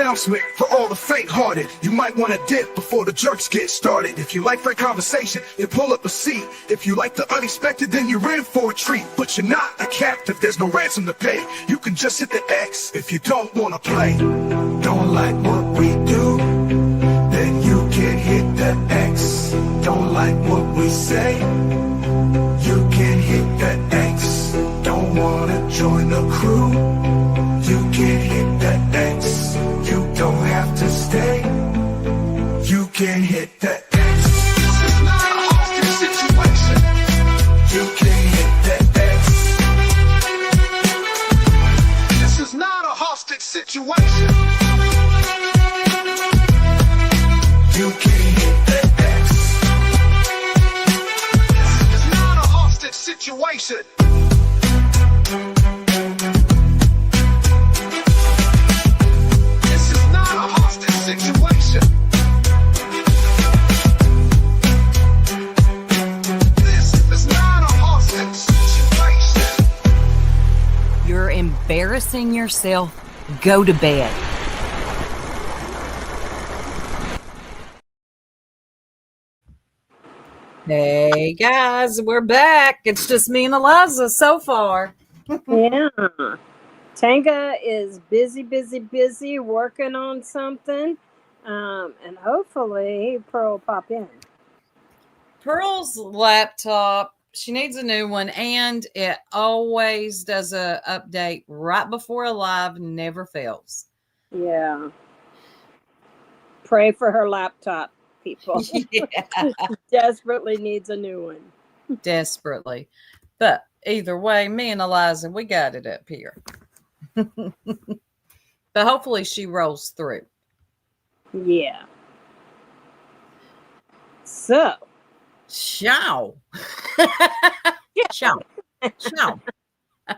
announcement for all the faint-hearted. You might want to dip before the jerks get started. If you like frank conversation, then pull up a seat. If you like the unexpected, then you're in for a treat. But you're not a captive, there's no ransom to pay. You can just hit the X if you don't want to play. Don't like what we do, then you can hit the X. Don't like what we say, you can hit the X. Don't wanna join the crew, you can hit the X. You don't have to stay, you can hit the X. This is not a hostage situation, you can hit the X. This is not a hostage situation, you can hit the X. This is not a hostage situation. This is not a hostage situation. This is not a hostage situation. You're embarrassing yourself. Go to bed. Hey guys, we're back. It's just me and Eliza so far. Yeah. Tanga is busy working on something. And hopefully Pearl will pop in. Pearl's laptop, she needs a new one, and it always does a update right before a live, never fails. Yeah. Pray for her laptop, people. Yeah. Desperately needs a new one. Desperately. But either way, me and Eliza, we got it up here. But hopefully she rolls through. Yeah. So. Ciao. Ciao. Ciao.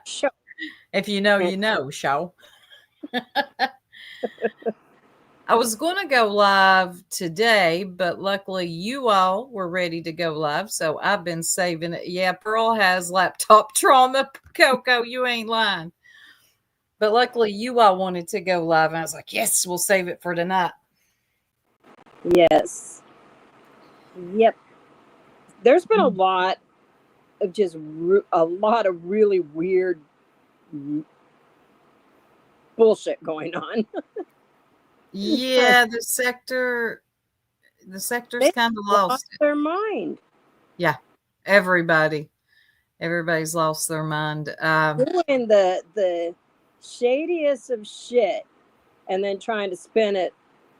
Sure. If you know, you know, ciao. I was going to go live today, but luckily you all were ready to go live, so I've been saving it. Yeah, Pearl has laptop trauma. Coco, you ain't lying. But luckily you all wanted to go live, and I was like, yes, we'll save it for tonight. Yes. Yep. There's been a lot of just a lot of really weird bullshit going on. Yeah, the sector's kind of lost their mind. Yeah, everybody's lost their mind. Doing the shadiest of shit, and then trying to spin it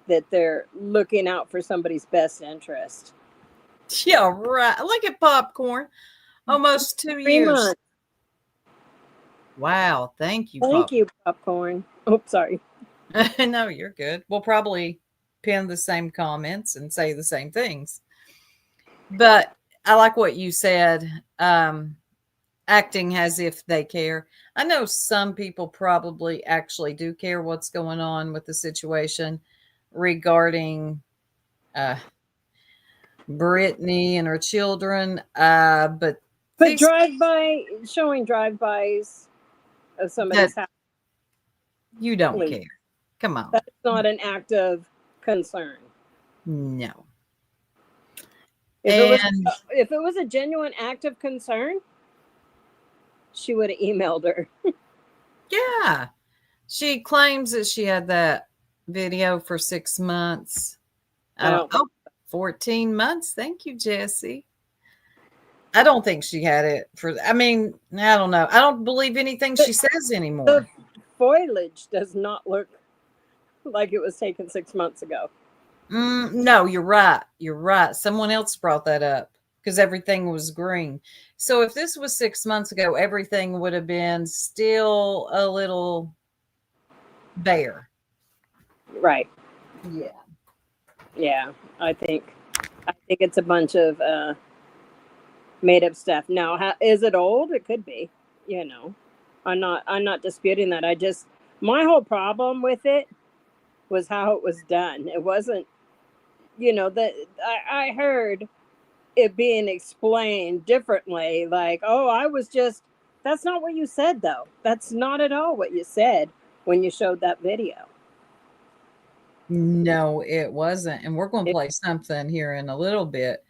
that they're looking out for somebody's best interest. Yeah, right. Look at Popcorn. Almost 2 years. Months. Wow, thank you. Thank you, Popcorn. Oh, sorry. No, you're good. We'll probably pin the same comments and say the same things. But I like what you said. Acting as if they care. I know some people probably actually do care what's going on with the situation regarding Brittany and her children. But showing drive-bys of somebody's house. You don't care. Come on. That's not an act of concern. No. If it was a genuine act of concern, she would have emailed her. Yeah. She claims that she had that video for 6 months. 14 months. Thank you, Jessie. I don't think she had it I don't know. I don't believe anything she says anymore. The foliage does not look like it was taken 6 months ago. No, you're right. You're right. Someone else brought that up because everything was green. So if this was 6 months ago, everything would have been still a little bare. Right. Yeah. Yeah. I think it's a bunch of made up stuff. Now, is it old? It could be. I'm not disputing that. My whole problem with it was how it was done. It wasn't, I heard it being explained differently. Like, that's not what you said, though. That's not at all what you said when you showed that video. No, it wasn't. And we're going to play something here in a little bit.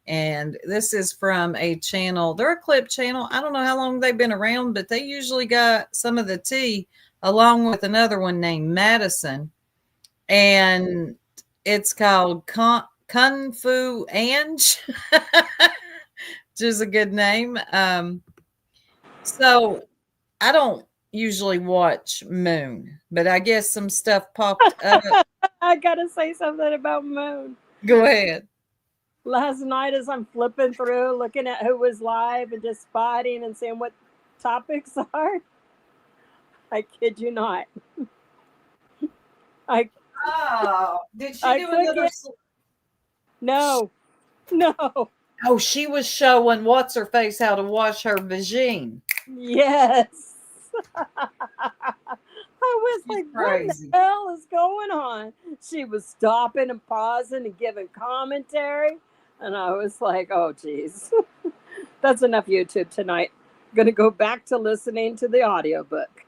And this is from a channel. They're a clip channel. I don't know how long they've been around, but they usually got some of the tea along with another one named Madison. And it's called Kung Fu Ange, which is a good name. So I don't usually watch Moon, but I guess some stuff popped up. I gotta say something about Moon. Go ahead. Last night, as I'm flipping through, looking at who was live and just spotting and seeing what topics are, I kid you not. Did she I do click another? it. No. Oh, she was showing what's her face how to wash her vagine. Yes. I was She's like, crazy. what the hell is going on? She was stopping and pausing and giving commentary. And I was like, oh, geez. That's enough YouTube tonight. I'm going to go back to listening to the audiobook.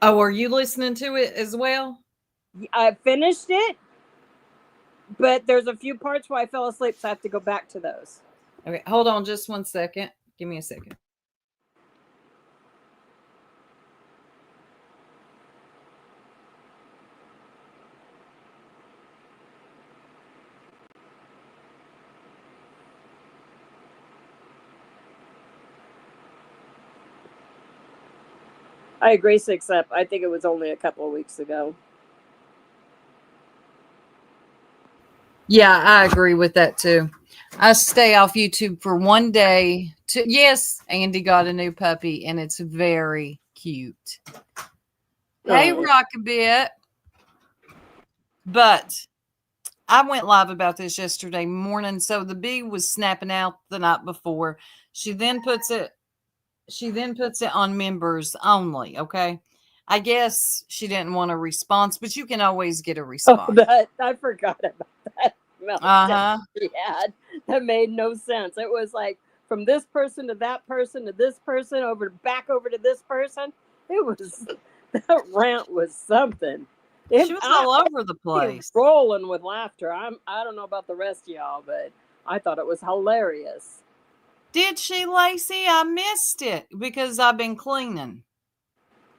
Oh, are you listening to it as well? I finished it, but there's a few parts where I fell asleep, so I have to go back to those. Okay, hold on just 1 second. Give me a second. I agree, 6 up. I think it was only a couple of weeks ago. Yeah, I agree with that too. I stay off YouTube for 1 day. Yes, Andy got a new puppy and it's very cute. Hey, Oh. Rockabit. But I went live about this yesterday morning. So the bee was snapping out the night before. She then puts it on members only. Okay. I guess she didn't want a response, but you can always get a response. I forgot about that meltdown she had. That made no sense. It was like from this person to that person to this person back over to this person. It was that rant was something. She was all over the place, rolling with laughter. I don't know about the rest of y'all, but I thought it was hilarious. Did she, Lacey? I missed it because I've been cleaning.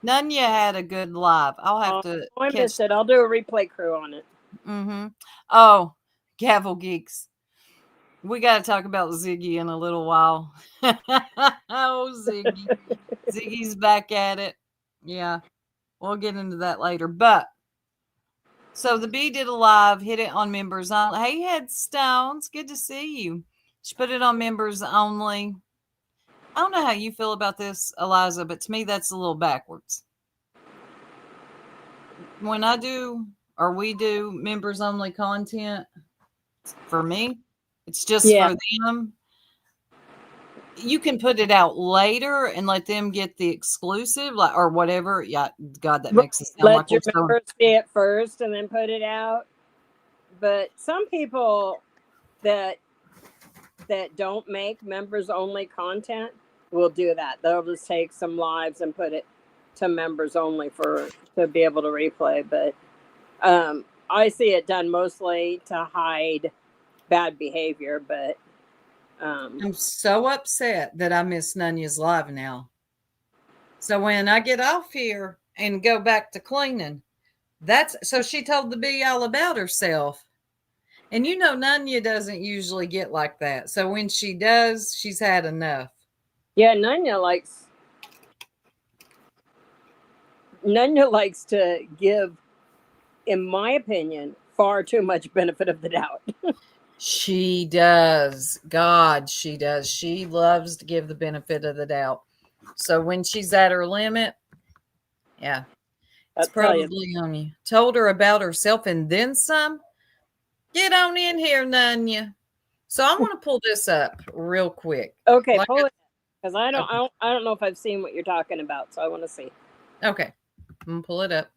Nunya had a good live. I'll have to. I missed it. I'll do a replay crew on it. Mm-hmm. Oh, Gavel Geeks. We got to talk about Ziggy in a little while. Oh, Ziggy. Ziggy's back at it. Yeah. We'll get into that later. But so the bee did a live, hit it on members only. Hey, Headstones. Good to see you. She put it on members only. I don't know how you feel about this, Eliza, but to me, that's a little backwards. When I do, or we do members only content, for me, it's just for them. You can put it out later and let them get the exclusive, like, or whatever. Yeah, God, that makes it sound like your members see it first and then put it out. But some people that don't make members only content will do that. They'll just take some lives and put it to members only to be able to replay. But I see it done mostly to hide bad behavior. But I'm so upset that I missed Nunya's live now. So when I get off here and go back to cleaning, so she told the bee all about herself. And you know, Nunya doesn't usually get like that. So when she does, she's had enough. Yeah, Nunya likes to give, in my opinion, far too much benefit of the doubt. She does. God, she does. She loves to give the benefit of the doubt. So when she's at her limit, yeah, it's probably on you. Told her about herself and then some. Get on in here, Nunya. So I want to pull this up real quick. Okay, pull it, because I don't know if I've seen what you're talking about, so I want to see. Okay, I'm gonna pull it up.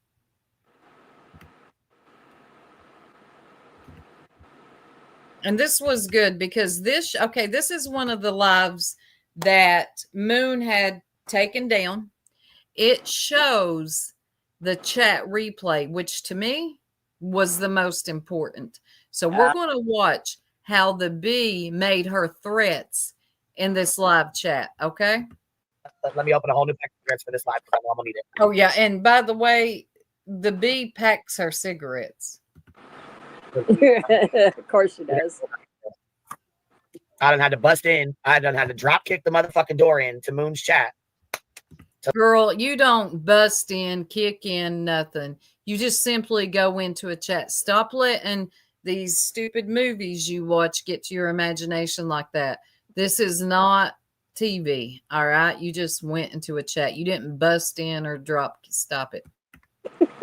And this was good because this is one of the lives that Moon had taken down. It shows the chat replay, which to me was the most important. So we're going to watch how the bee made her threats in this live chat. Okay. Let me open a whole new pack of cigarettes for this live because I know I'm gonna need it. Oh yeah, and by the way, the bee packs her cigarettes. Of course she does. I done had to bust in. I done had to drop kick the motherfucking door in to Moon's chat. Girl, you don't bust in, kick in, nothing. You just simply go into a chat. Stop letting these stupid movies you watch get to your imagination like that. This is not TV, all right? You just went into a chat. You didn't bust in or stop it.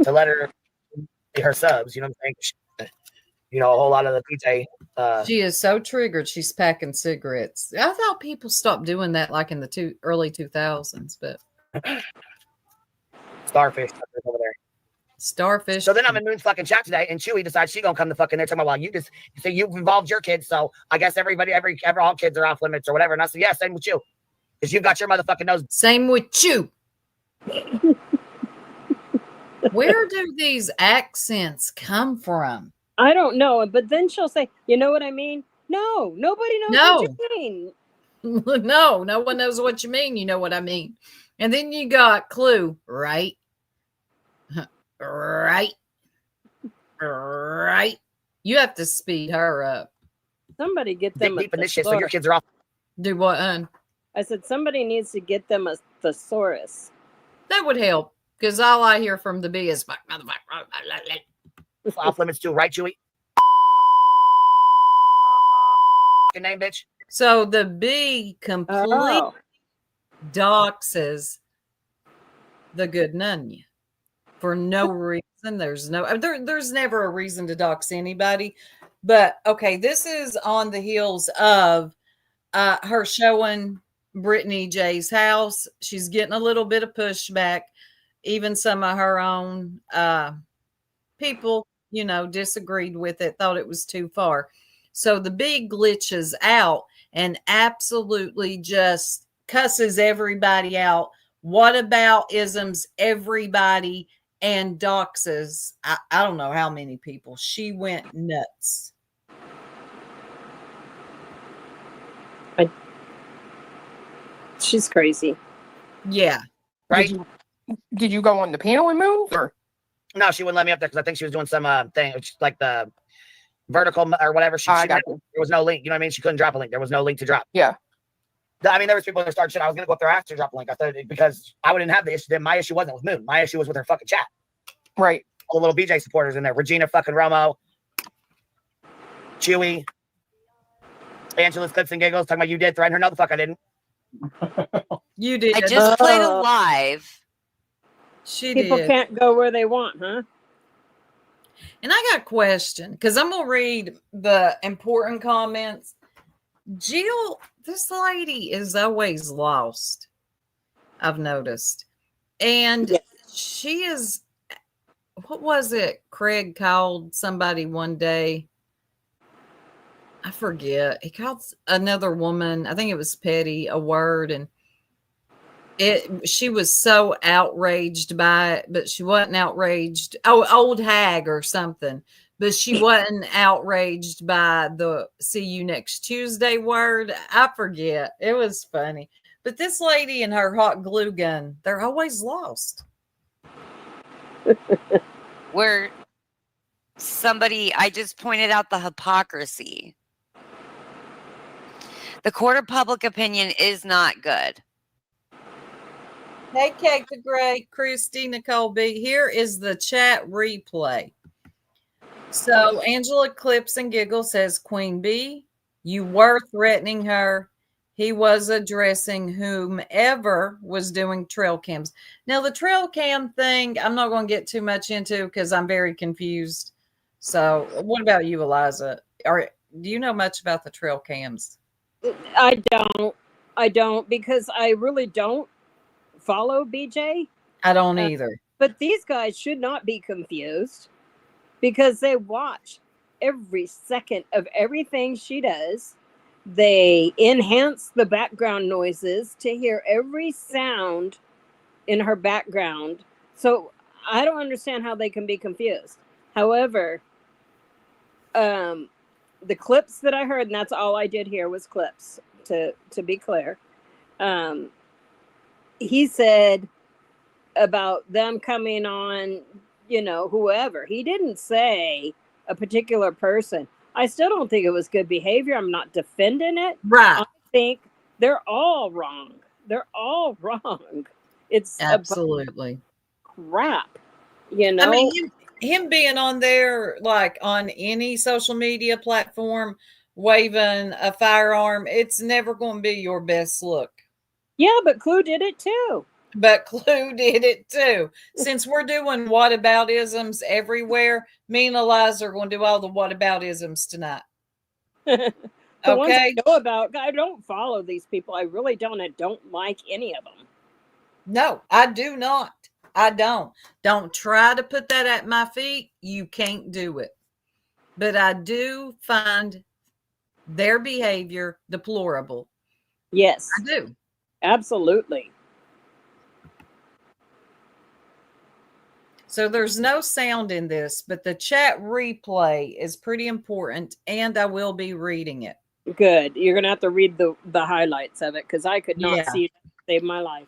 To let her subs, you know what I'm saying? You know, a whole lot of the PJ. She is so triggered. She's packing cigarettes. I thought people stopped doing that like in the early 2000s, but Starfish over there. Starfish. So then I'm in Moon's fucking chat today, and Chewy decides she's gonna come to fucking there talking about, well, you say you've involved your kids, so I guess all kids are off limits or whatever. And I said, yeah, same with you, because you've got your motherfucking nose. Same with you. Where do these accents come from? I don't know, but then she'll say, "You know what I mean?" No, nobody knows what you mean. No one knows what you mean. You know what I mean. And then you got Clue, right? Right. You have to speed her up. Somebody get them deep in this shit, so your kids are off. Do what, hun? I said somebody needs to get them a thesaurus. That would help, because all I hear from the bee is off limits too, right, Chewy? Your name, bitch. So the bee completely doxes the good Nunya for no reason. There's never a reason to dox anybody. But okay, this is on the heels of her showing Brittany J's house. She's getting a little bit of pushback. Even some of her own people, disagreed with it, thought it was too far. So the bee glitches out and absolutely just cusses everybody out. What about isms everybody and doxes? I don't know how many people. She went nuts. She's crazy. Yeah. Right? Did you go on the panel and move? Or? No, she wouldn't let me up there because I think she was doing some thing, like the vertical or whatever. There was no link. You know what I mean? She couldn't drop a link. There was no link to drop. Yeah. I mean, there was people that started shit. I was gonna go up there after drop a link. I thought because I wouldn't have the issue. Then my issue wasn't with Moon. My issue was with her fucking chat. Right. All the little BJ supporters in there. Regina fucking Romo, Chewy, Angela's Clips and Giggles talking about you did threaten her. No, the fuck I didn't. You did. I just played a live. People can't go where they want, huh? And I got a question because I'm gonna read the important comments. Jill, this lady is always lost. I've noticed, and she is. What was it? Craig called somebody one day. I forget. He called another woman. I think it was Petty a word, and she was so outraged by it, but she wasn't outraged. Oh, old hag or something. But she wasn't outraged by the see you next Tuesday word. I forget. It was funny. But this lady and her hot glue gun, they're always lost. Where I just pointed out the hypocrisy. The court of public opinion is not good. Hey, Kate the Great, Christy, Nicole B. Here is the chat replay. So Angela Clips and Giggle says, Queen B, you were threatening her. He was addressing whomever was doing trail cams. Now, the trail cam thing, I'm not going to get too much into because I'm very confused. So what about you, Eliza? Do you know much about the trail cams? I don't because I really don't follow BJ. I don't either. But these guys should not be confused because they watch every second of everything she does. They enhance the background noises to hear every sound in her background. So I don't understand how they can be confused. However, the clips that I heard, and that's all I did hear was clips, to be clear. He said about them coming on, whoever. He didn't say a particular person. I still don't think it was good behavior. I'm not defending it. Right. I think they're all wrong. They're all wrong. It's Absolutely crap, I mean, him being on there, like on any social media platform, waving a firearm, it's never going to be your best look. Yeah, but Clue did it too. But Clue did it too. Since we're doing whataboutisms everywhere, me and Eliza are going to do all the whataboutisms tonight. The ones I Okay? know about, I don't follow these people. I really don't. I don't like any of them. No, I do not. I don't. Don't try to put that at my feet. You can't do it. But I do find their behavior deplorable. Yes, I do. absolutely. So there's no sound in this, but the chat replay is pretty important, and I will be reading it. Good. You're gonna have to read the highlights of it because I could not Yeah. see it to save my life.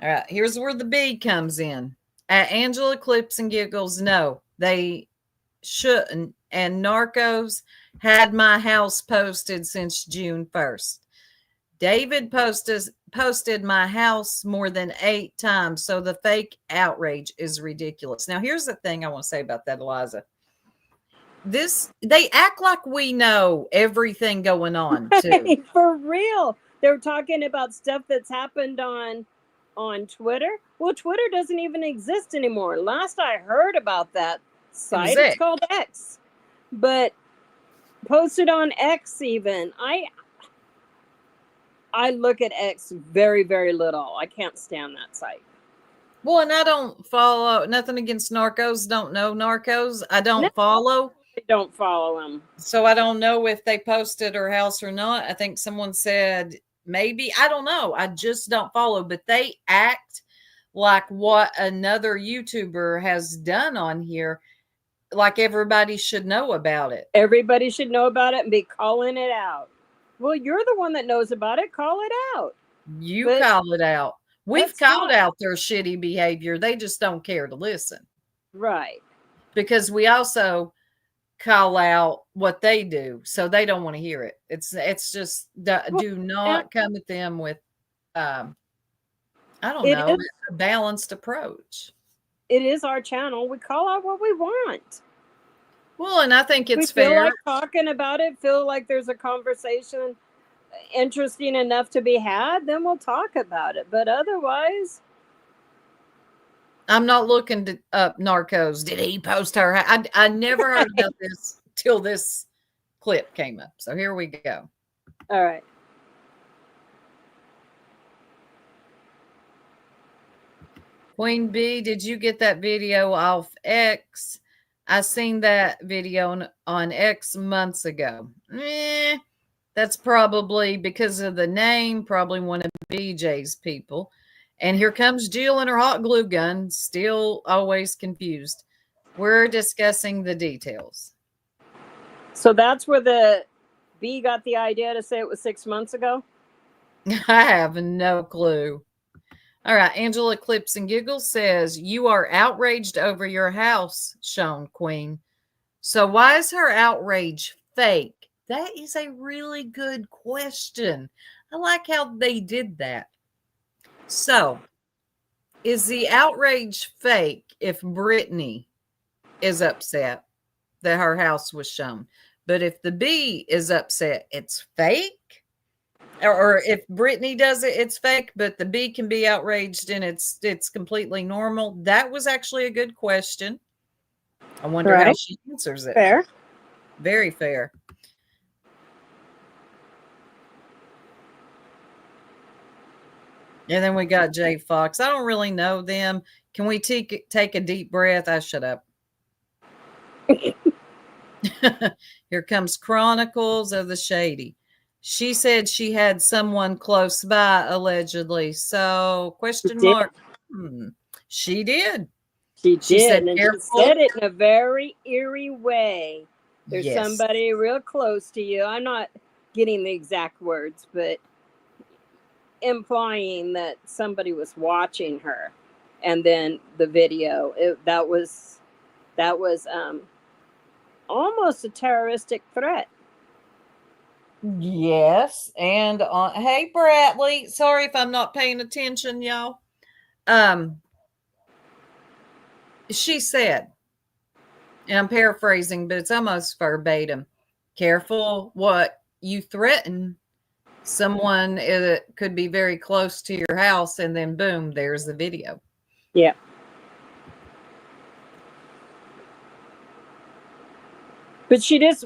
All right, here's where the B comes in. At Angela Clips and Giggles, no, they shouldn't. And Narcos had my house posted since June 1st. David posted my house more than 8 times, so the fake outrage is ridiculous. Now, here's the thing I want to say about that, Eliza. They act like we know everything going on, too. For real. They're talking about stuff that's happened on Twitter. Well, Twitter doesn't even exist anymore. Last I heard about that site, it's called X. But posted on X even. I look at X very, very little. I can't stand that site. Well, and I don't follow, nothing against Narcos, don't know Narcos. I don't follow. I don't follow them. So I don't know if they posted her house or not. I think someone said maybe. I don't know. I just don't follow. But they act like what another YouTuber has done on here, like everybody should know about it. Everybody should know about it and be calling it out. Well, you're the one that knows about it. Call it out. You call it out. We've That's called fine. out their shitty behavior. They just don't care to listen. Right. Because we also call out what they do, so they don't want to hear it. It's just do not come at them with I don't know, a balanced approach. It is our channel. We call out what we want. Well, and I think it's we feel fair. like talking about it, feel like there's a conversation interesting enough to be had, then we'll talk about it. But otherwise, I'm not looking up Narcos. Did he post her? I never heard about this till this clip came up. So here we go. All right. Queen B, did you get that video off X? I seen that video on X months ago. That's probably because of the name, probably one of BJ's people. And here comes Jill and her hot glue gun, still always confused. We're discussing the details. So that's where the B got the idea to say it was 6 months ago? I have no clue. All right, Angela Clips and Giggles says, you are outraged over your house, shown Queen. So why is her outrage fake? That is a really good question. I like how they did that. So, is the outrage fake if Brittany is upset that her house was shown? But if the B is upset, it's fake? Or if Brittany does it, it's fake, but the B can be outraged and it's completely normal? That was actually a good question. I wonder how she answers it. Fair. Very fair. And then we got Jay Fox. I don't really know them. Can we take a deep breath? I shut up. Here comes Chronicles of the Shady. She said she had someone close by, allegedly. So, question mark. She did. She She did, said, and she careful. said it in a very eerie way. There's Yes. somebody real close to you. I'm not getting the exact words, but implying that somebody was watching her. And then the video, that was almost a terroristic threat. Yes. And hey, Bradley. Sorry if I'm not paying attention, y'all. She said, and I'm paraphrasing, but it's almost verbatim. Careful what you threaten. Someone could be very close to your house, and then boom, there's the video. Yeah. But she just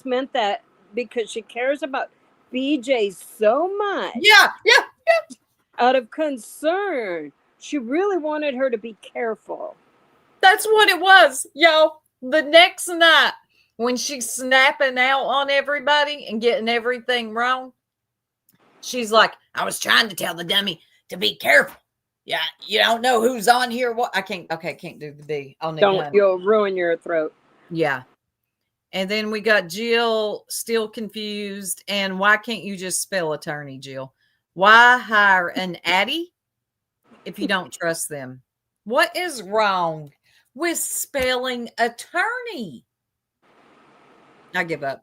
meant that because she cares about BJ so much. Yeah. Out of concern. She really wanted her to be careful. That's what it was, y'all. The next night, when she's snapping out on everybody and getting everything wrong, she's like, I was trying to tell the dummy to be careful. Yeah, you don't know who's on here. What I can't do the B. I'll need Don't, you'll ruin your throat. Yeah. And then we got Jill still confused. And why can't you just spell attorney, Jill? Why hire an Addy if you don't trust them? What is wrong with spelling attorney? I give up.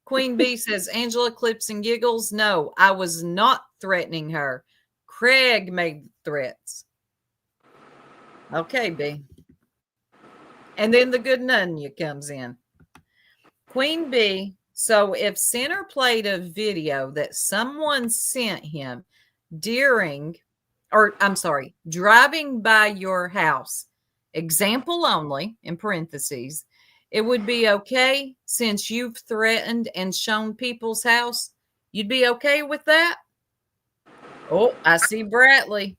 Queen Bee says, Angela clips and giggles. No, I was not threatening her. Craig made threats. Okay, B. And then the good Nunya comes in. Queen Bee, so if Center played a video that someone sent him driving by your house, example only, in parentheses, it would be okay since you've threatened and shown people's house? You'd be okay with that? Oh, I see Bradley.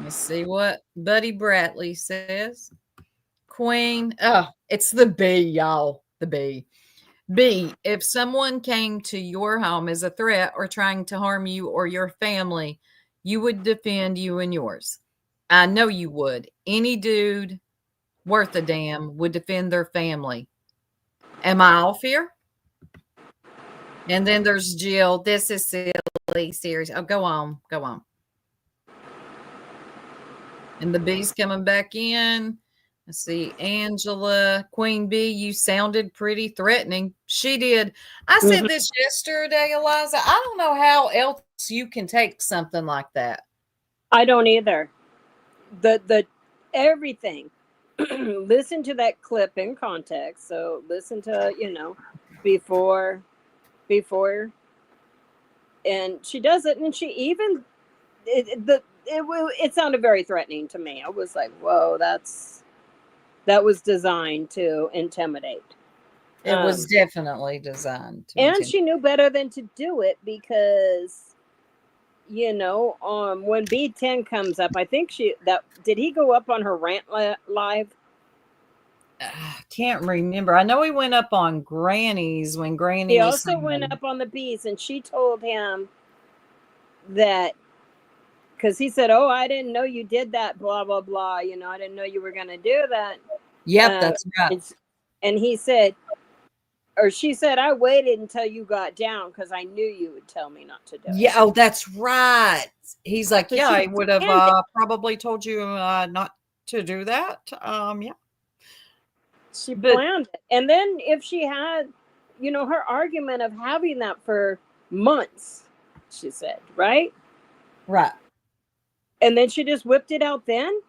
Let's see what Buddy Bradley says. Queen, it's the B, y'all. The B. B, if someone came to your home as a threat or trying to harm you or your family, you would defend you and yours. I know you would. Any dude worth a damn would defend their family. Am I off here? And then there's Jill. This is silly, serious. Oh, go on. And the B's coming back in. Let's see, Angela, Queen Bee, you sounded pretty threatening. She did. I said this yesterday, Eliza. I don't know how else you can take something like that. I don't either. The everything. Listen to that clip in context. So listen to, before, and she does it, and she even it sounded very threatening to me. I was like, whoa, that was designed to intimidate. It was definitely designed to and she knew better than to do it because, when B10 comes up, I think did he go up on her rant live? Can't remember. I know he went up on Granny's when Granny He was also went up on the B's, and she told him that because he said, oh, I didn't know you did that, blah, blah, blah. I didn't know you were going to do that. Yep, that's right. And he said, or she said, I waited until you got down because I knew you would tell me not to do it. Yeah, oh, that's right. He's like, So yeah, she I would have probably told you not to do that. Yeah. She planned it. And then if she had, her argument of having that for months, she said, right? Right. And then she just whipped it out then?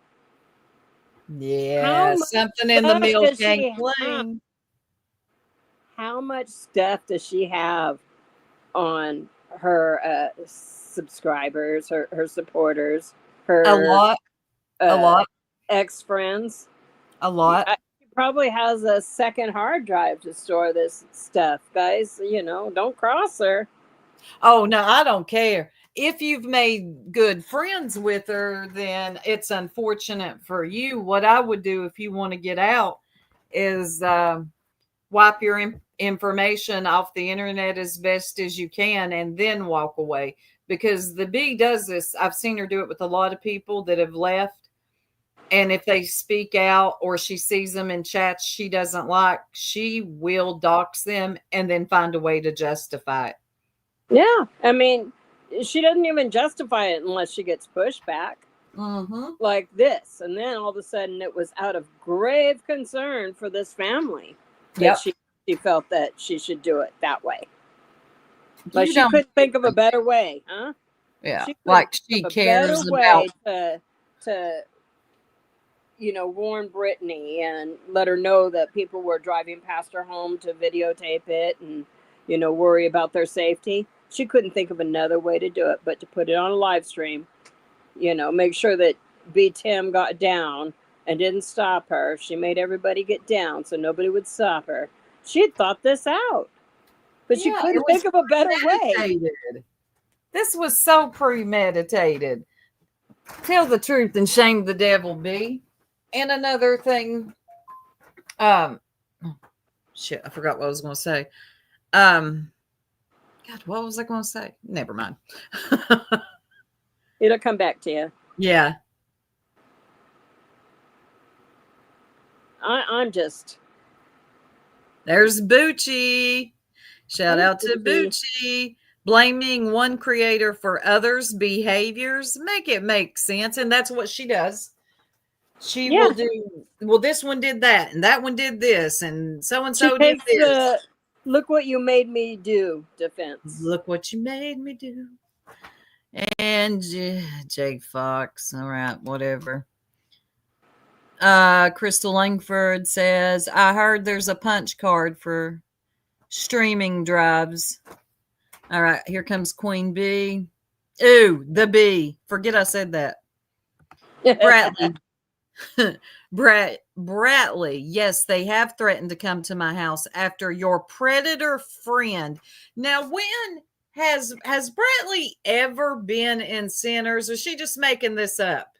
Yeah, something in the milk ain't plain. How much stuff does she have on her subscribers, her supporters, her a lot, ex-friends? A lot. She probably has a second hard drive to store this stuff, guys. Don't cross her. Oh no, I don't care. If you've made good friends with her, then it's unfortunate for you. What I would do if you want to get out is wipe your information off the internet as best as you can and then walk away. because the B does this. I've seen her do it with a lot of people that have left. And if they speak out or she sees them in chats she doesn't like, she will dox them and then find a way to justify it. Yeah. I mean, she doesn't even justify it unless she gets pushback like this. And then all of a sudden it was out of grave concern for this family that she felt that she should do it that way. Like she couldn't think of a better way, huh? Yeah. She she cares about about to warn Brittany and let her know that people were driving past her home to videotape it and, worry about their safety. She couldn't think of another way to do it, but to put it on a live stream, make sure that B. Tim got down and didn't stop her. She made everybody get down so nobody would stop her. She had thought this out, but she couldn't think of a better way. This was so premeditated. Tell the truth and shame the devil, B. And another thing, shit, I forgot what I was going to say. God, what was I going to say? Never mind. It'll come back to you. Yeah. I'm just. There's Bucci. Shout out to Bucci. Blaming one creator for others' behaviors. Make it make sense. And that's what she does. She will do, well, this one did that, and that one did this, and so-and-so did this. Look what you made me do defense. Look what you made me do. And Jake Fox. All right, whatever. Crystal Langford says, I heard there's a punch card for streaming drives. All right, here comes Queen B. Ooh, the B. Forget I said that. Bradley. Bradley, yes, they have threatened to come to my house after your predator friend. Now, when has Bradley ever been in Sinners, or is she just making this up?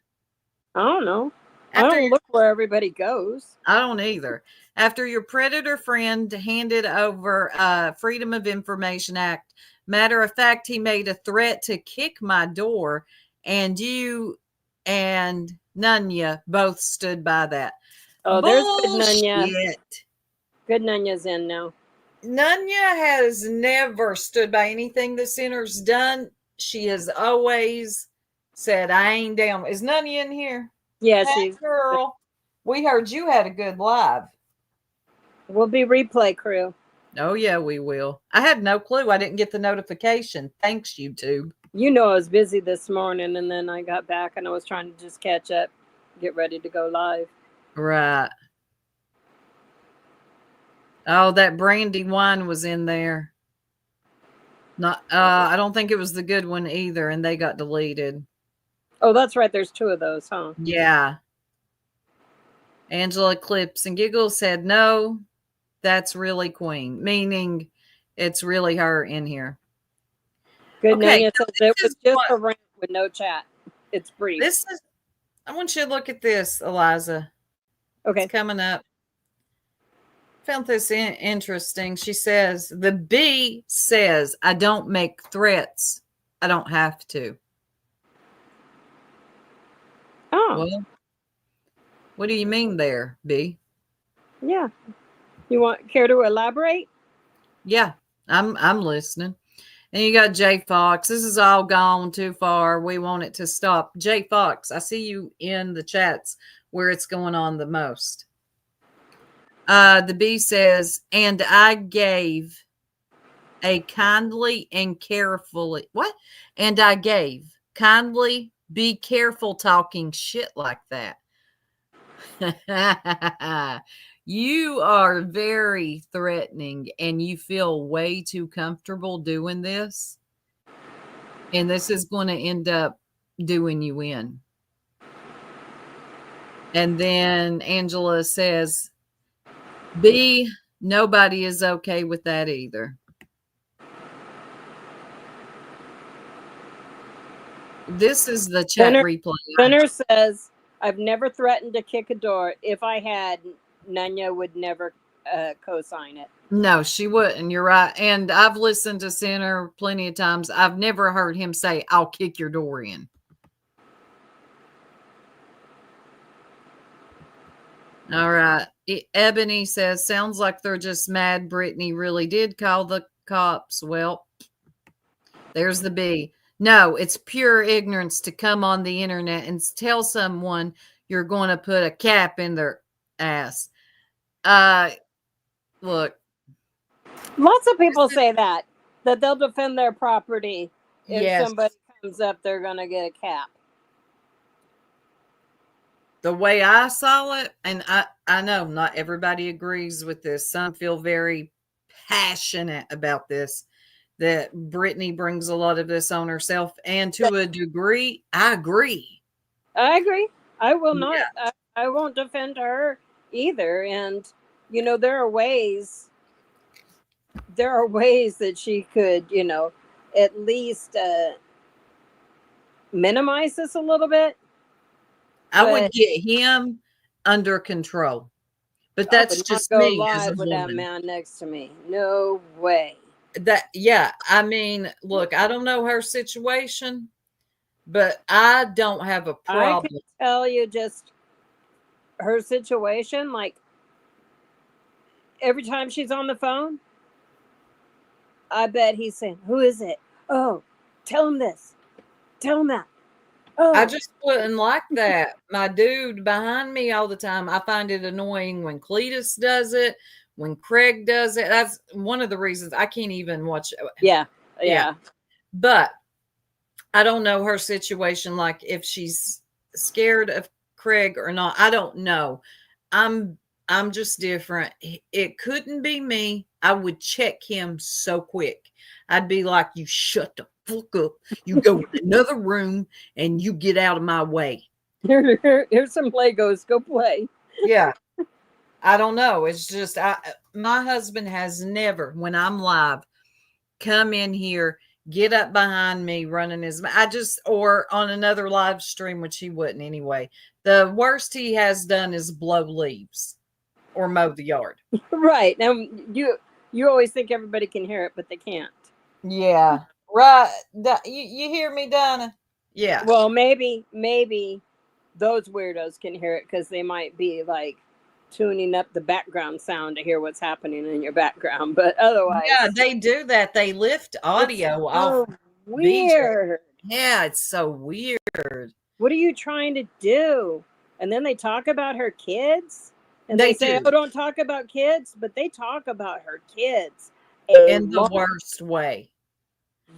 I don't know. I don't look where everybody goes. I don't either. After your predator friend handed over Freedom of Information Act, matter of fact, he made a threat to kick my door, and you and Nunya both stood by that. Oh, there's good Nunya. Bullshit. Good Nunya's in now. Nunya has never stood by anything the Sinner's done. She has always said, I ain't down. Is Nunya in here? Yeah, hey, she's girl. We heard you had a good live. We'll be replay crew. Oh, yeah, we will. I had no clue. I didn't get the notification. Thanks, YouTube. I was busy this morning, and then I got back, and I was trying to just catch up, get ready to go live. Right. Oh, that brandy wine was in there. Not. I don't think it was the good one either, and they got deleted. Oh, that's right. There's 2 of those, huh? Yeah. Angela Clips and Giggles said, no, that's really Queen, meaning it's really her in here. Good okay, name. It was just a rant with no chat. It's brief. I want you to look at this, Eliza. Okay. It's coming up. Found this interesting. She says, the B says, I don't make threats. I don't have to. Oh. Well, what do you mean there, B? Yeah. You care to elaborate? Yeah, I'm listening. And you got Jay Fox. This is all gone too far. We want it to stop. Jay Fox, I see you in the chats where it's going on the most. The B says, and I gave a kindly and carefully, what? And I gave kindly, be careful talking shit like that. You are very threatening and you feel way too comfortable doing this. And this is going to end up doing you in. And then Angela says, B, nobody is okay with that either. This is the chat replay. Benner says, I've never threatened to kick a door. If I had, Nunya would never co-sign it. No, she wouldn't. You're right. And I've listened to Center plenty of times. I've never heard him say, I'll kick your door in. All right. Ebony says, sounds like they're just mad Brittany really did call the cops. Well, there's the B. No, it's pure ignorance to come on the internet and tell someone you're going to put a cap in their ass. Look. Lots of people say that they'll defend their property. If Yes. somebody comes up, they're going to get a cap. The way I saw it, and I know not everybody agrees with this. Some feel very passionate about this, that Brittany brings a lot of this on herself. And to a degree, I agree. I agree. I will not. Yeah. I won't defend her either. And, you know, there are ways that she could, you know, at least minimize this a little bit. I would get him under control. But that's just me as a with that woman. man next to me. No way. I mean, look, I don't know her situation, but I don't have a problem. I can tell you just her situation. Like, every time she's on the phone, I bet he's saying, who is it? Oh, tell him this. Tell him that. Oh. I just wouldn't like that. My dude behind me all the time. I find it annoying when Cletus does it, when Craig does it. That's one of the reasons I can't even watch. Yeah. But I don't know her situation, like if she's scared of Craig or not. I don't know. I'm just different. It couldn't be me. I would check him so quick. I'd be like, you shut the fuck up. You go in another room and you get out of my way. Here's some Legos. Go play. Yeah. I don't know. It's just my husband has never, when I'm live, come in here, get up behind me running his or on another live stream, which he wouldn't anyway. The worst he has done is blow leaves or mow the yard. Right. Now you always think everybody can hear it, but they can't. Yeah. Right. You hear me, Donna? Yeah. Well, maybe those weirdos can hear it because they might be like tuning up the background sound to hear what's happening in your background. But otherwise, yeah, they do that. They lift audio off. Weird. Yeah, it's so weird. What are you trying to do? And then they talk about her kids, and they say, do. "Oh, don't talk about kids," but they talk about her kids in the worst way.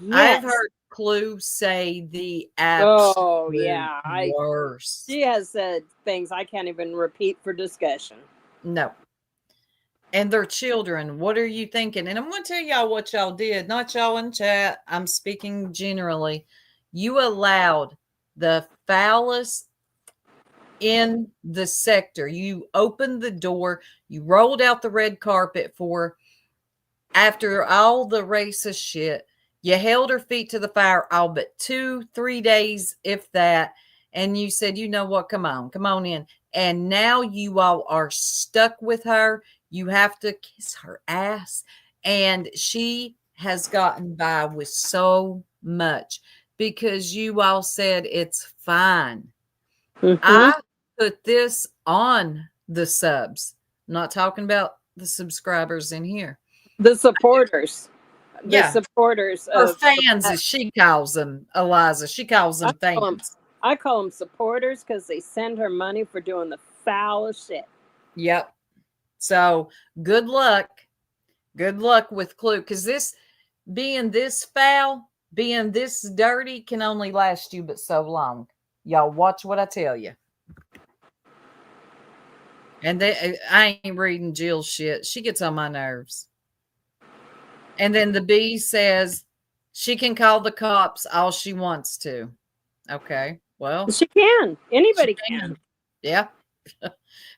Yes. I've heard Clue say the absolute worst. She has said things I can't even repeat for discussion. No. And their children, what are you thinking? And I'm going to tell y'all what y'all did. Not y'all in chat. I'm speaking generally. You allowed the foulest in the sector. You opened the door. You rolled out the red carpet for, after all the racist shit, you held her feet to the fire all but 2-3 days, if that. And you said, you know what? Come on in. And now you all are stuck with her. You have to kiss her ass. And she has gotten by with so much because you all said it's fine. Mm-hmm. I put this on the subs. I'm not talking about the subscribers in here. The supporters. Yeah. The supporters. Or fans, as she calls them, Eliza. She calls them fans. I call them supporters because they send her money for doing the foulest shit. Yep. So good luck. Good luck with Clue. Because this, being this foul, being this dirty can only last you but so long. Y'all watch what I tell you. And I ain't reading Jill's shit. She gets on my nerves. And then the B says she can call the cops all she wants to. Okay. Well, she can. Anybody can. Yeah.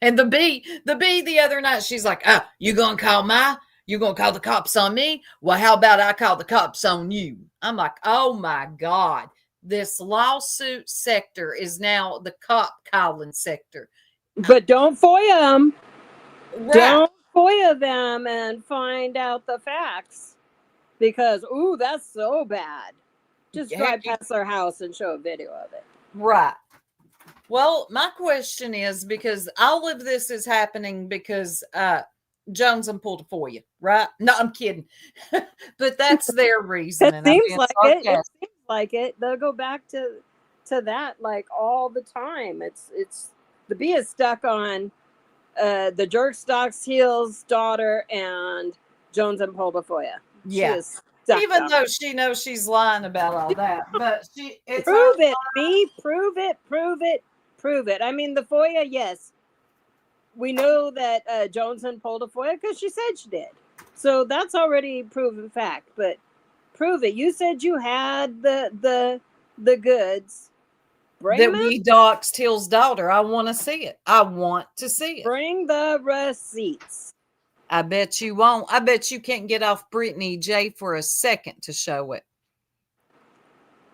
And the B the other night, she's like, oh, you gonna call the cops on me? Well, how about I call the cops on you? I'm like, oh my God. This lawsuit sector is now the cop calling sector. But don't FOIA them. Right. Don't FOIA them and find out the facts. Because, ooh, that's so bad. Just drive past their house and show a video of it. Right. Well, my question is, because all of this is happening because Jones and pulled for you, right? No, I'm kidding. But that's their reason. It seems like it. It seems like it. They'll go back to that like all the time. It's the bee is stuck on the jerk stocks heels daughter and Jones and Poldafoya. Yeah. Even though she knows she's lying about all that, but it's prove it, B, prove it. I mean, the FOIA, yes, we know that Jones and Poldafoya because she said she did, so that's already proven fact. But prove it. You said you had the goods. That we doxed Hill's daughter. I want to see it. I want to see it. Bring the receipts. I bet you won't. I bet you can't get off Brittany J for a second to show it.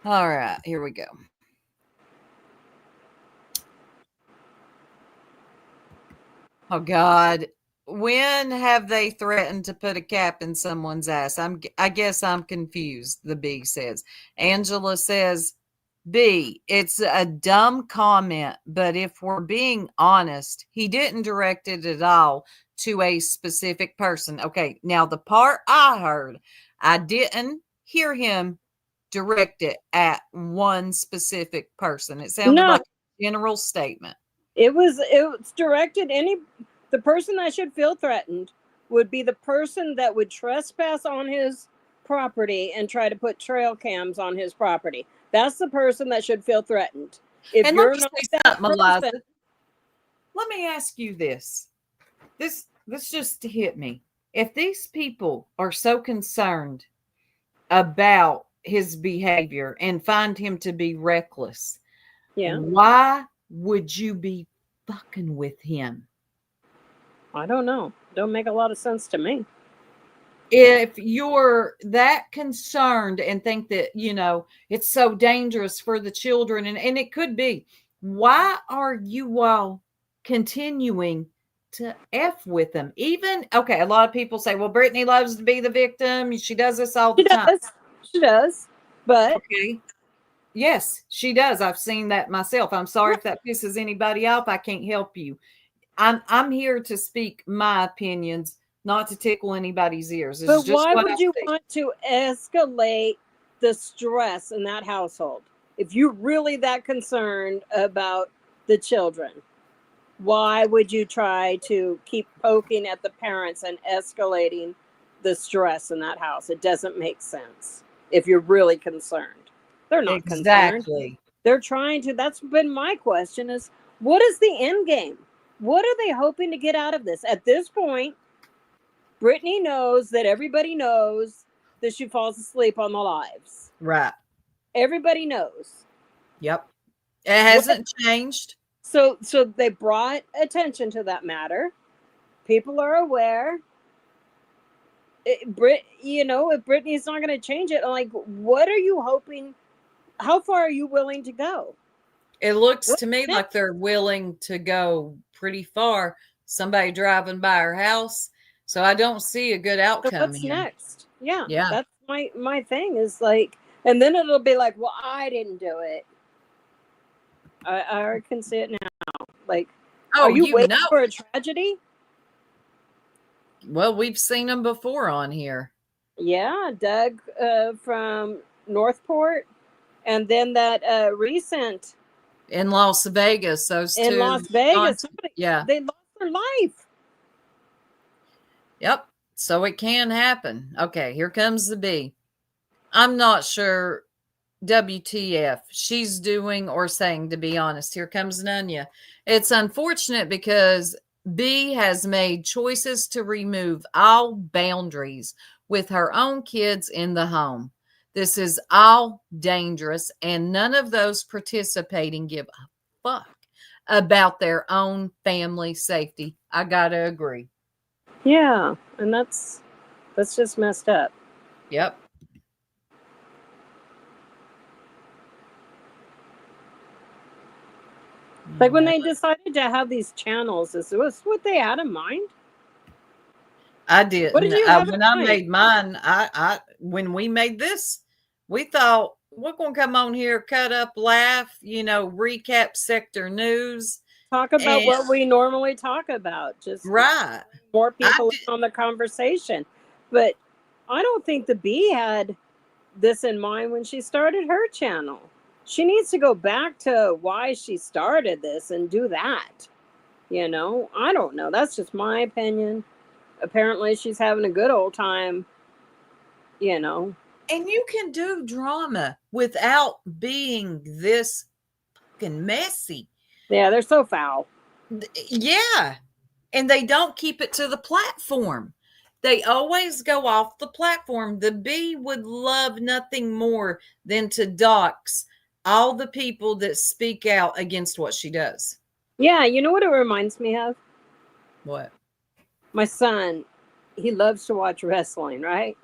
All right, here we go. Oh, God. When have they threatened to put a cap in someone's ass? I guess I'm confused, the B says. Angela says, B, it's a dumb comment, but if we're being honest, he didn't direct it at all to a specific person. Okay, now the part I heard, I didn't hear him direct it at one specific person. It sounded like a general statement. It was directed the person that should feel threatened would be the person that would trespass on his property and try to put trail cams on his property. That's the person that should feel threatened. If and you're not that person, let me ask you this. This just hit me. If these people are so concerned about his behavior and find him to be reckless, why would you be fucking with him? I don't know. Don't make a lot of sense to me. If you're that concerned and think that, it's so dangerous for the children, and it could be, why are you all continuing to F with them? Even, okay, a lot of people say, well, Brittany loves to be the victim. She does this all the time. She does. But okay. Yes, she does. I've seen that myself. I'm sorry if that pisses anybody off. I can't help you. I'm here to speak my opinions, not to tickle anybody's ears. It's but just why would you think. want to escalate the stress in that household? If you're really that concerned about the children, why would you try to keep poking at the parents and escalating the stress in that house? It doesn't make sense if you're really concerned. They're not concerned. They're trying to. That's been my question is, what is the end game? What are they hoping to get out of this? At this point, Brittany knows that everybody knows that she falls asleep on the lives. Right. Everybody knows. Yep. It hasn't changed. So they brought attention to that matter. People are aware. If Brittany's not going to change it, like, what are you hoping? How far are you willing to go? It looks to me like they're willing to go pretty far. Somebody driving by her house. So I don't see a good outcome. So what's here. Next? Yeah. That's my thing is like, and then it'll be like, well, I didn't do it. I can see it now. Like, are you waiting for a tragedy? Well, we've seen them before on here. Yeah, Doug from Northport, and then that recent in Las Vegas. Those in two Las Vegas. They lost their life. Yep. So it can happen. Okay, here comes the B. I'm not sure WTF she's doing or saying, to be honest. Here comes Nunya. It's unfortunate because B has made choices to remove all boundaries with her own kids in the home. This is all dangerous, and none of those participating give a fuck about their own family safety. I gotta agree. Yeah, and that's just messed up. Yep. Like when they decided to have these channels, is this what they had in mind? I didn't. What did you have When in I mind? made mine, when we made this, we thought we're gonna come on here, cut up, laugh, recap sector news, Talk about and what we normally talk about. Just right. more I people did, in on the conversation. But I don't think the bee had this in mind when she started her channel. She needs to go back to why she started this and do that. I don't know. That's just my opinion. Apparently, she's having a good old time. You know, and you can do drama without being this fucking messy. yeah, they're so foul. Yeah. And they don't keep it to the platform. They always go off the platform. The bee would love nothing more than to dox all the people that speak out against what she does. Yeah, you know what it reminds me of? What? My son, he loves to watch wrestling, right?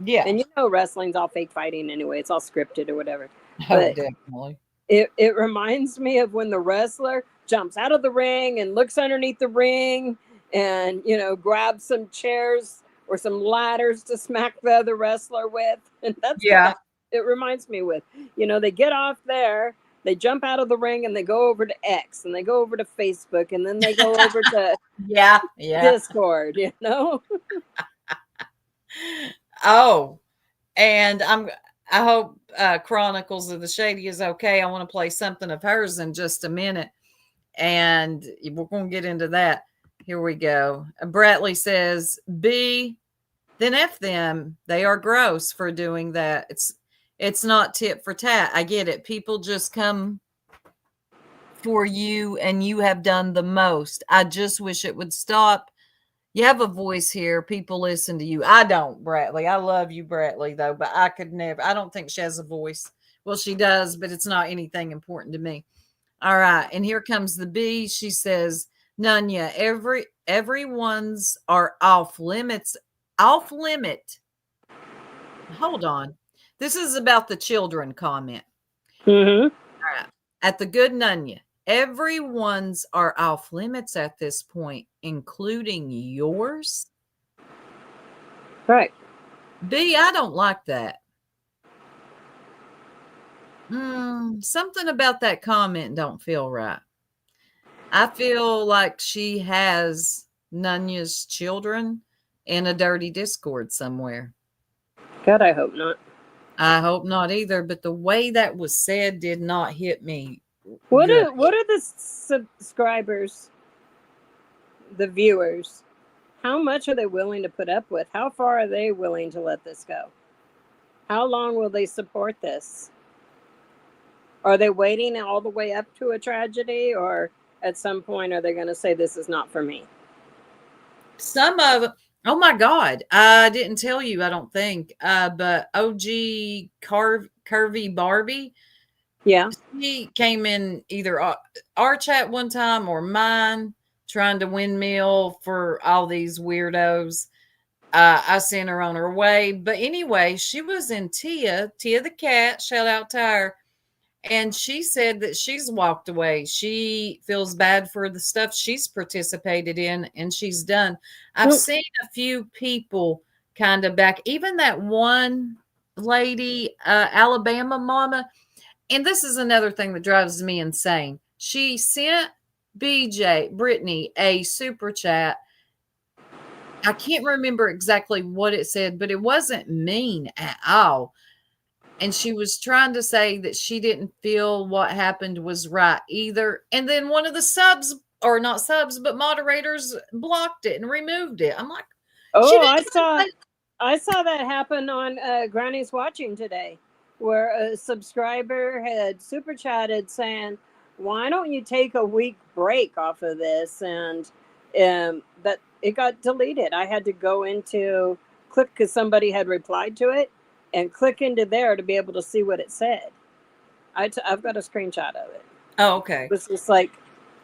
Yeah. And wrestling's all fake fighting anyway. It's all scripted or whatever. Oh, But definitely. it reminds me of when the wrestler jumps out of the ring and looks underneath the ring and, grabs some chairs or some ladders to smack the other wrestler with. And that's what it reminds me with. They get off there, they jump out of the ring and they go over to X and they go over to Facebook and then they go over to Yeah. Discord, Oh, and I hope Chronicles of the Shady is okay. I want to play something of hers in just a minute, and we're going to get into that. Here we go. Bratley says, "B, then F them. They are gross for doing that. It's not tit for tat. I get it. People just come for you, and you have done the most. I just wish it would stop. You have a voice here. People listen to you. I don't, Bratley. I love you, Bratley, though, but I could never. I don't think she has a voice. Well, she does, but it's not anything important to me. All right. And here comes the B. She says, Nunya, everyone's are off limits. Off limit. Hold on. This is about the children comment. Mm-hmm. All right. At the good Nunya. Everyone's are off limits at this point, including yours. Right. B, I don't like that. Something about that comment don't feel right. I feel like she has Nunya's children in a dirty Discord somewhere. God, I hope not. I hope not either, but the way that was said did not hit me. What good. are the subscribers, the viewers? How much are they willing to put up with? How far are they willing to let this go? How long will they support this? Are they waiting all the way up to a tragedy, or at some point are they going to say this is not for me? Some of oh my God, I didn't tell you, I don't think. But OG Curvy Barbie. Yeah. She came in either our chat one time or mine, trying to windmill for all these weirdos. I sent her on her way. But anyway, she was in Tia the cat, shout out to her. And she said that she's walked away. She feels bad for the stuff she's participated in and she's done. I've seen a few people kind of back, even that one lady, Alabama mama. And this is another thing that drives me insane. She sent Brittany a super chat. I can't remember exactly what it said, but it wasn't mean at all. And she was trying to say that she didn't feel what happened was right either. And then one of the subs, or not subs, but moderators blocked it and removed it. I'm like, oh, I saw that happen on Granny's Watching today, where a subscriber had super chatted saying, why don't you take a week break off of this? And that it got deleted. I had to go into click because somebody had replied to it and click into there to be able to see what it said. I've got a screenshot of it. oh, okay. It was just like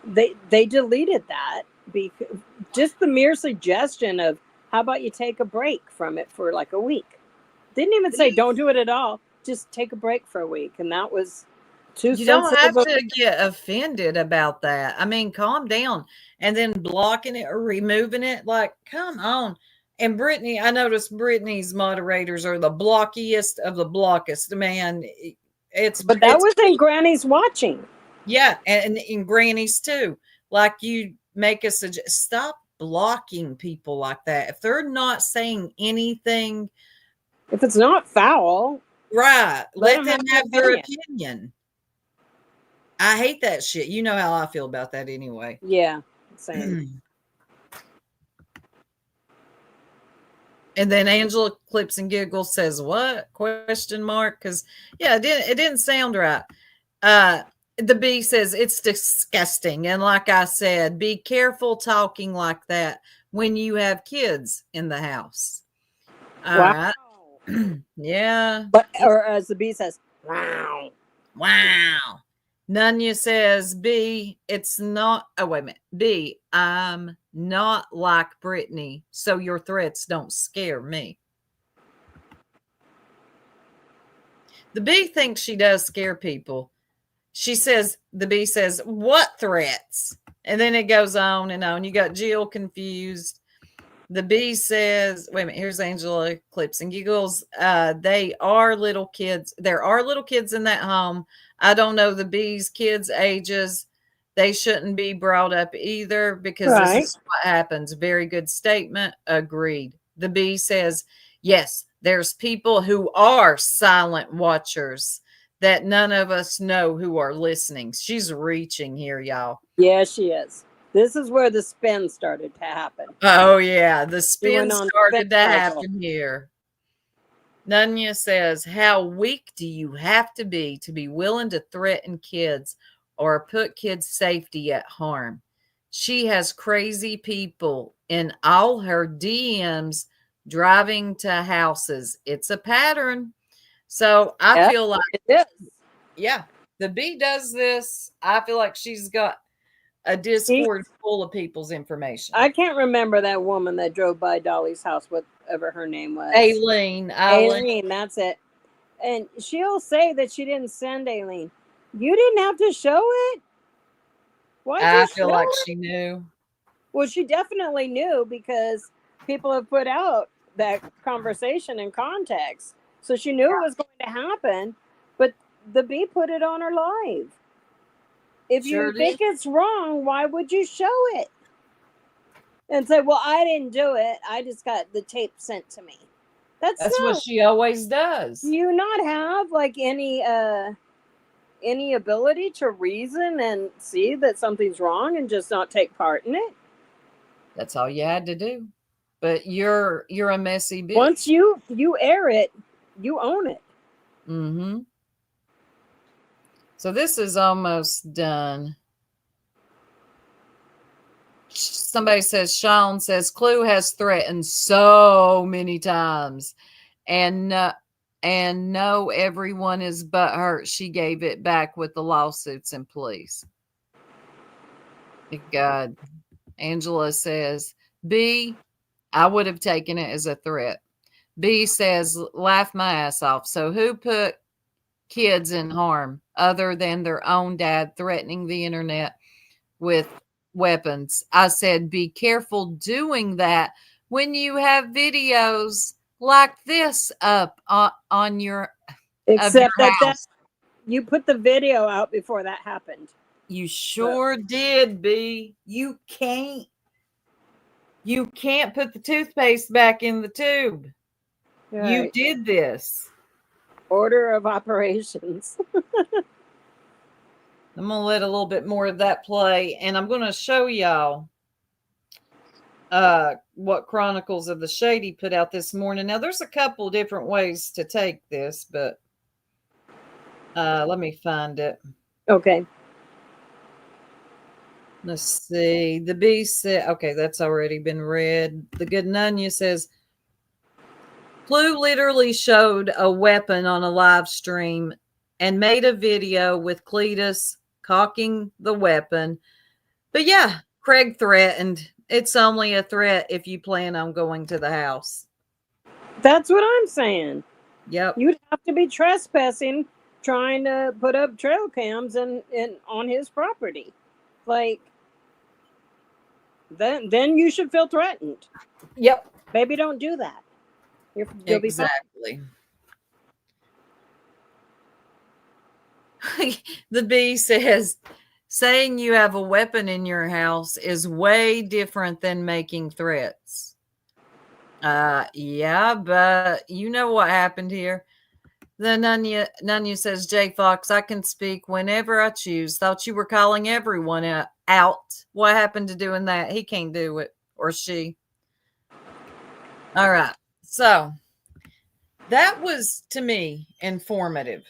they deleted that because just the mere suggestion of how about you take a break from it for like a week. Didn't even say don't do it at all. Just take a break for a week, and that was too. You don't have to get offended about that. I mean, calm down. And then blocking it or removing it, like, come on. And Brittany, I noticed Brittany's moderators are the blockiest of the blockest. Man, But that was in Granny's watching. yeah, and in Granny's too. Like you make a suggest, stop blocking people like that. If they're not saying anything, If it's not foul, right, let them have their opinion. opinion. I hate that shit. You know how I feel about that anyway. Yeah, same. And then Angela Clips and Giggles says, "What?" question mark? Because yeah, it didn't sound right. The B says it's disgusting, and like I said, be careful talking like that when you have kids in the house. All Wow. right, yeah. But or as the B says, wow. Wow. Nunya says, B, it's not, oh, wait a minute. B, I'm not like Brittany, so your threats don't scare me. The B thinks she does scare people. She says, the B says, what threats? And then it goes on and on. You got Jill confused. The B says, wait a minute, here's Angela Clips and Giggles. They are little kids. There are little kids in that home. I don't know the B's kids' ages. They shouldn't be brought up either because this is what happens. Very good statement. Agreed. The B says, yes, there's people who are silent watchers that none of us know who are listening. She's reaching here, y'all. Yeah, she is. This is where the spin started to happen. Oh, yeah. The spin started to happen here. Nunya says, how weak do you have to be willing to threaten kids or put kids' safety at harm? She has crazy people in all her DMs driving to houses. It's a pattern. So I feel like, it is. Yeah, the B does this. I feel like she's got a Discord full of people's information. I can't remember that woman that drove by Dolly's house, whatever her name was. Aileen, that's it. And she'll say that she didn't send Aileen. You didn't have to show it. Why? I feel like she knew. Well, she definitely knew because people have put out that conversation in context. So she knew it was going to happen, but the B put it on her live. If you think it's wrong, why would you show it? And say, well, I didn't do it. I just got the tape sent to me. That's what she always does. Do you not have like any ability to reason and see that something's wrong and just not take part in it? That's all you had to do. But you're a messy bitch. Once you air it, you own it. Mm-hmm. So this is almost done. Somebody says, Sean says, Clue has threatened so many times. And no, everyone is butthurt. She gave it back with the lawsuits and pleas. God. Angela says, B, I would have taken it as a threat. B says, laugh my ass off. So who put kids in harm other than their own dad threatening the internet with weapons? I said, be careful doing that when you have videos like this up on your except that you put the video out before that happened. You sure did, B. You can't put the toothpaste back in the tube. Right. You did this. Order of operations. I'm going to let a little bit more of that play, and I'm going to show y'all what Chronicles of the Shady put out this morning. Now, there's a couple different ways to take this, but let me find it. Okay. Let's see. The B said, okay, that's already been read. The Good Nunya says, Clue literally showed a weapon on a live stream and made a video with Cletus cocking the weapon. But yeah, Craig threatened. It's only a threat if you plan on going to the house. That's what I'm saying. Yep. You'd have to be trespassing, trying to put up trail cams in on his property. Like, then you should feel threatened. Yep. Baby, don't do that. You'll be fine. Exactly. The bee says, saying you have a weapon in your house is way different than making threats. Yeah, but you know what happened here. The Nunya says, Jay Fox, I can speak whenever I choose. Thought you were calling everyone out. What happened to doing that? He can't do it, or she. All right. So that was, to me, informative.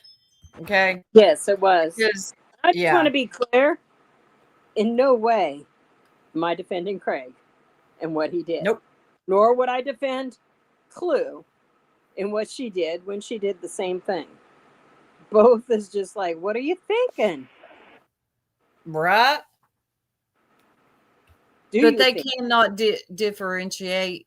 Okay. Yes, it was. Because, I just want to be clear. In no way am I defending Craig and what he did. Nope. Nor would I defend Clue in what she did when she did the same thing. Both is just like, what are you thinking? Right. But they cannot differentiate.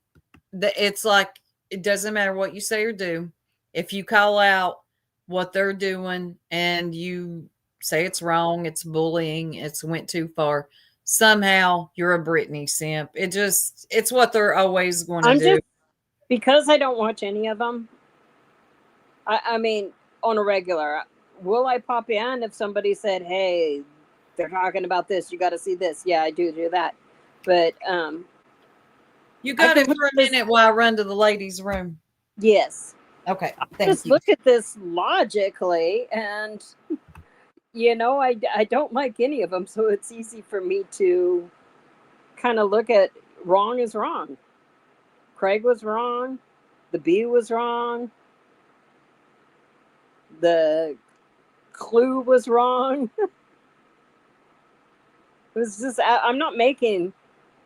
It's like, it doesn't matter what you say or do. If you call out what they're doing and you say it's wrong, it's bullying, it's went too far, somehow you're a Britney simp. It's what they're always going to do. Because I don't watch any of them, I mean, on a regular, will I pop in if somebody said, hey, they're talking about this, you got to see this? Yeah, I do that. But you got it for a minute while I run to the ladies' room. Yes. Okay. Just look at this logically, and I don't like any of them, so it's easy for me to kind of look at wrong is wrong. Craig was wrong. The bee was wrong. The Clue was wrong. It was just, I'm not making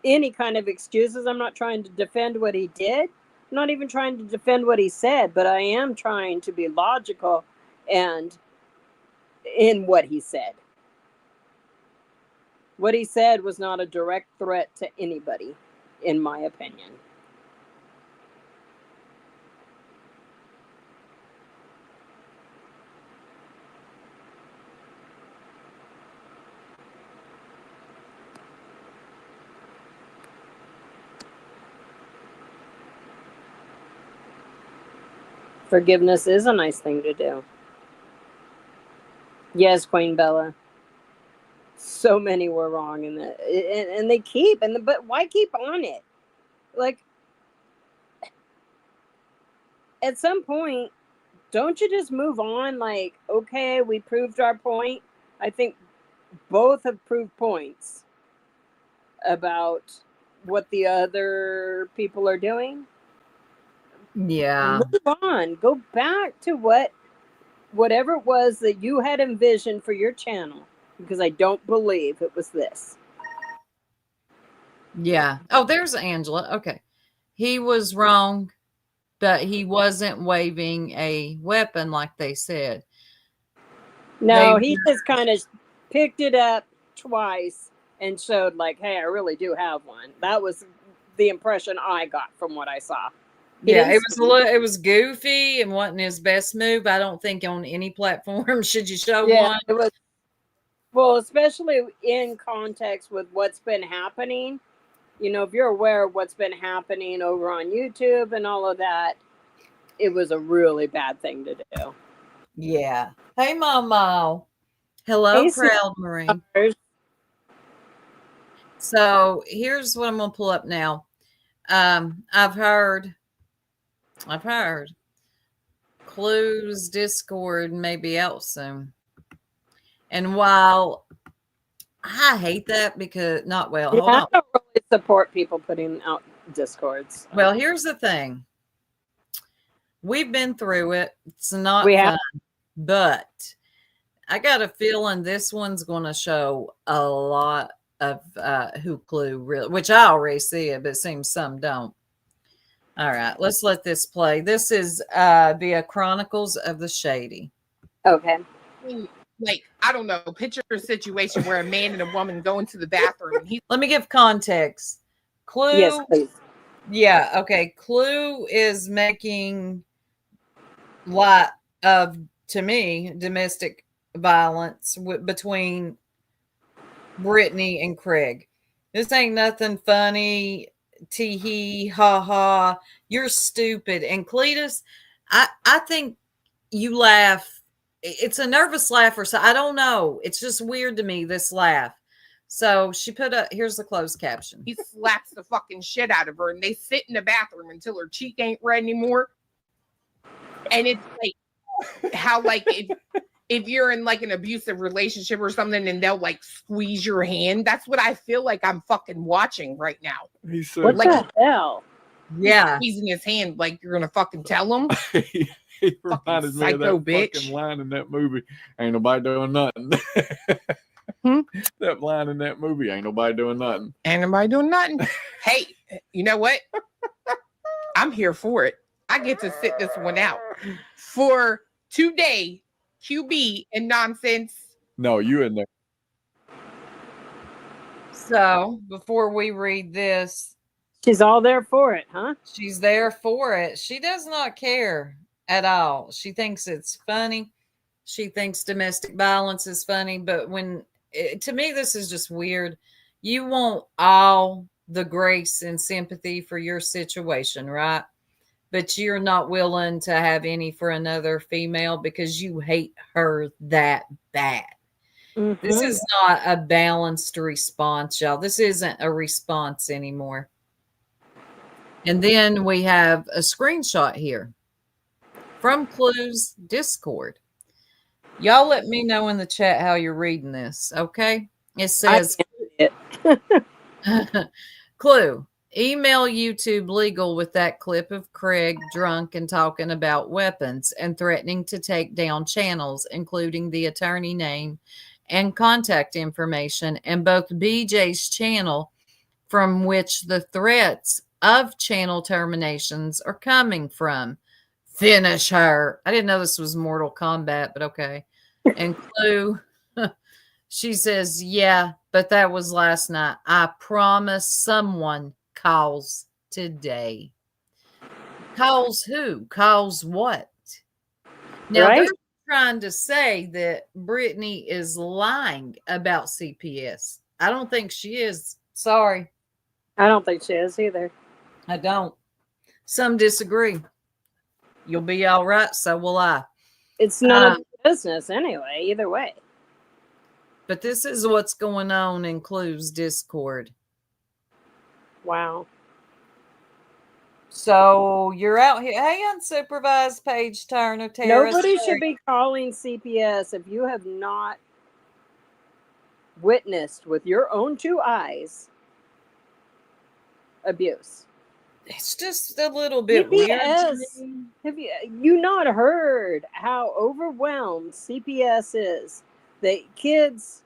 any kind of excuses. I'm not trying to defend what he did. I'm not even trying to defend what he said, but I am trying to be logical and in what he said. What he said was not a direct threat to anybody, in my opinion. Forgiveness is a nice thing to do. Yes, Queen Bella. So many were wrong in that, and they keep but why keep on it? Like, at some point, don't you just move on? Like, okay, we proved our point. I think both have proved points about what the other people are doing. Yeah. Move on. Go back to whatever it was that you had envisioned for your channel, because I don't believe it was this. Yeah. Oh, there's Angela. Okay. He was wrong, but he wasn't waving a weapon like they said. No, he just kind of picked it up twice and showed like, hey, I really do have one. That was the impression I got from what I saw. It was goofy and wasn't his best move. I don't think on any platform should you show one. It was, well, especially in context with what's been happening. If you're aware of what's been happening over on YouTube and all of that, it was a really bad thing to do. Yeah. Hey, Mama. Hello, Hey, Proud Marine. So here's what I'm going to pull up now. I've heard Clue's Discord may be out soon. And while I hate that because hold on. I don't really support people putting out Discords. Well, here's the thing. We've been through it. It's not fun. But I got a feeling this one's going to show a lot of who Clue really, which I already see it, but it seems some don't. All right, let's let this play. This is via Chronicles of the Shady. Okay. Like, I don't know, picture a situation where a man and a woman go into the bathroom. Let me give context. Clue. Yes, please. Yeah, okay. Clue is making light of, to me, domestic violence between Brittany and Craig. This ain't nothing funny. tee hee, ha ha, you're stupid. And Cletus, I think you laugh. It's a nervous laugh or so. I don't know. It's just weird to me, this laugh. So she put here's the closed caption. He slaps the fucking shit out of her, and they sit in the bathroom until her cheek ain't red anymore. And it's like how like if you're in like an abusive relationship or something and they'll like squeeze your hand, that's what I feel like I'm fucking watching right now. He said, What Like the hell? Yeah. squeezing his hand like you're gonna fucking tell him. he reminded me of psycho that bitch. fucking line in that movie. Ain't nobody doing nothing. That line in that movie. Ain't nobody doing nothing. Ain't nobody doing nothing. Hey, you know what? I'm here for it. I get to sit this one out for today. QB and nonsense. No, you in there. So before we read this, She's all there for it, huh? she's there for it. She does not care at all. She thinks it's funny. She thinks domestic violence is funny. But to me, this is just weird. You want all the grace and sympathy for your situation, right? But you're not willing to have any for another female because you hate her that bad. Mm-hmm. This is not a balanced response, y'all. This isn't a response anymore. And then we have a screenshot here from Clue's Discord. Y'all let me know in the chat how you're reading this, okay? It says, Clue, email YouTube legal with that clip of Craig drunk and talking about weapons and threatening to take down channels, including the attorney name and contact information, and both BJ's channel from which the threats of channel terminations are coming from. Finish her. I didn't know this was Mortal Kombat, but okay. And Clue, she says, yeah, but that was last night. I promise someone calls today. Calls who? Calls what? Now, Right? they're trying to say that Brittany is lying about CPS. I don't think she is. Sorry. I don't think she is either. I don't. Some disagree. You'll be all right, so will I. It's none of the business anyway, either way. But this is what's going on in Clue's Discord. Wow. So you're out here. Hey, unsupervised Paige Turner. Tara, Nobody should be calling CPS if you have not witnessed with your own two eyes abuse. It's just a little bit weird. CPS, have you not heard how overwhelmed CPS is? The kids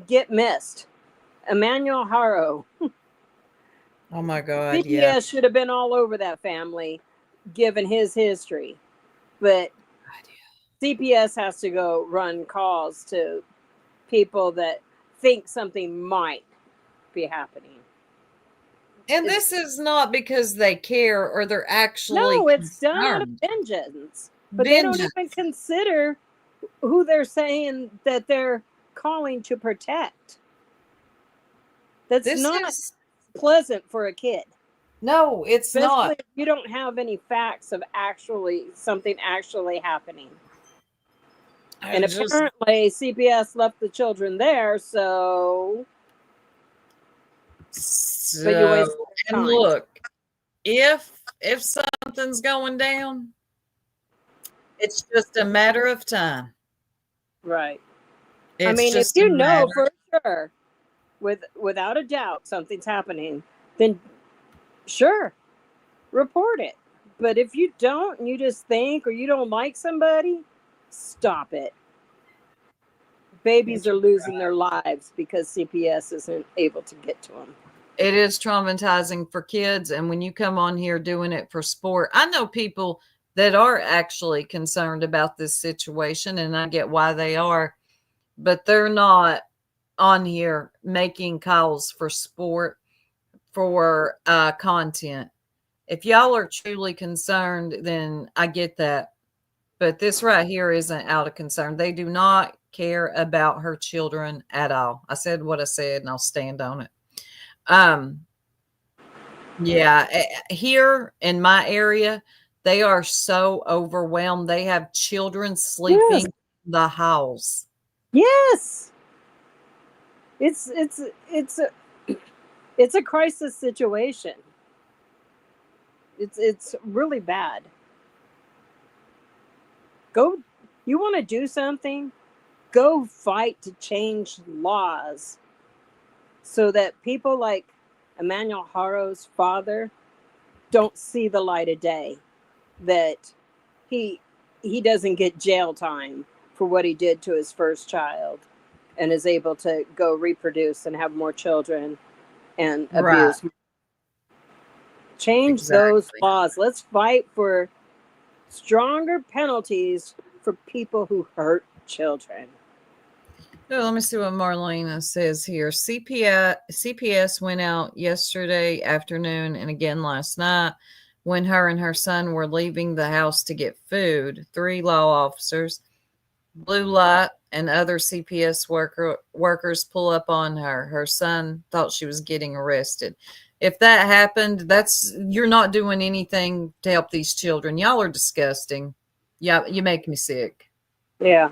get missed. Emmanuel Haro. Oh my God. CPS Yeah. should have been all over that family given his history. But CPS has to go run calls to people that think something might be happening. And this is not because they care or they're actually. No, it's done out of concerned. vengeance. But they don't even consider who they're saying that they're calling to protect. That's This not is pleasant for a kid. no, it's Especially not. if you don't have any facts of something actually happening. And apparently CPS left the children there, so but you wasted and time. look, if something's going down, it's just a matter of time. Right. It's I mean, if just a you know matter- for sure, without a doubt, something's happening, then sure, report it. But if you don't, and you just think, or you don't like somebody, stop it. Babies are losing their lives because CPS isn't able to get to them. it is traumatizing for kids. And when you come on here doing it for sport, I know people that are actually concerned about this situation, and I get why they are, but they're not on here making calls for sport, for content. If y'all are truly concerned, then I get that. But this right here isn't out of concern. They do not care about her children at all. I said what I said, and I'll stand on it. Yeah, here in my area, they are so overwhelmed. They have children sleeping Yes. in the house. Yes. It's a crisis situation. It's really bad. Go, you want to do something? Go fight to change laws so that people like Emmanuel Haro's father don't see the light of day. That he doesn't get jail time for what he did to his first child, and is able to go reproduce and have more children and Right. abuse. Change those Exactly. laws. Let's fight for stronger penalties for people who hurt children. So let me see what Marlena says here. CPS went out yesterday afternoon and again last night when her and her son were leaving the house to get food. 3 law officers, blue light, and other CPS workers pull up on her. Her son thought she was getting arrested. If that happened, you're not doing anything to help these children. Y'all are disgusting. Yeah, you make me sick. Yeah.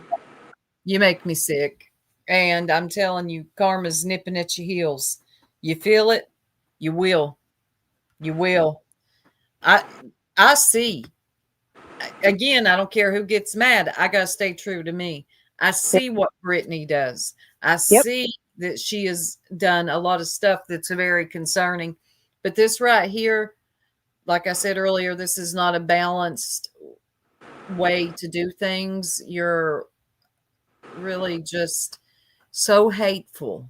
You make me sick. And I'm telling you, karma's nipping at your heels. You feel it? You will. You will. I see. Again, I don't care who gets mad. I got to stay true to me. I see what Brittany does. I Yep. see that she has done a lot of stuff that's very concerning. But this right here, like I said earlier, this is not a balanced way to do things. You're really just so hateful.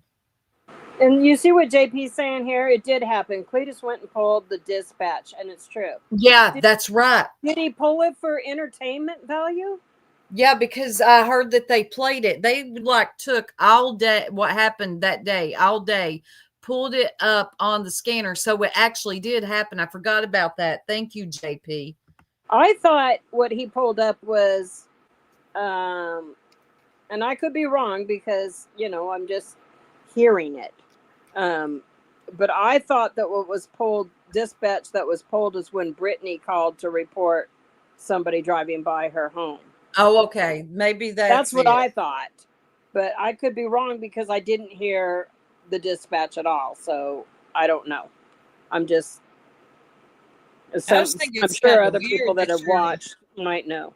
And you see what JP's saying here? It did happen. Cletus went and pulled the dispatch, and it's true. Yeah, that's right. Did he pull it for entertainment value? Yeah, because I heard that they played it. They like took all day what happened that day, all day, pulled it up on the scanner. So it actually did happen. I forgot about that. Thank you, JP. I thought what he pulled up was, and I could be wrong because, I'm just hearing it. But I thought that what was pulled, dispatch that was pulled, is when Brittany called to report somebody driving by her home. Oh, okay. Maybe That's what it. I thought. But I could be wrong because I didn't hear the dispatch at all. So I don't know. I'm just, I'm sure other people that have watched might know.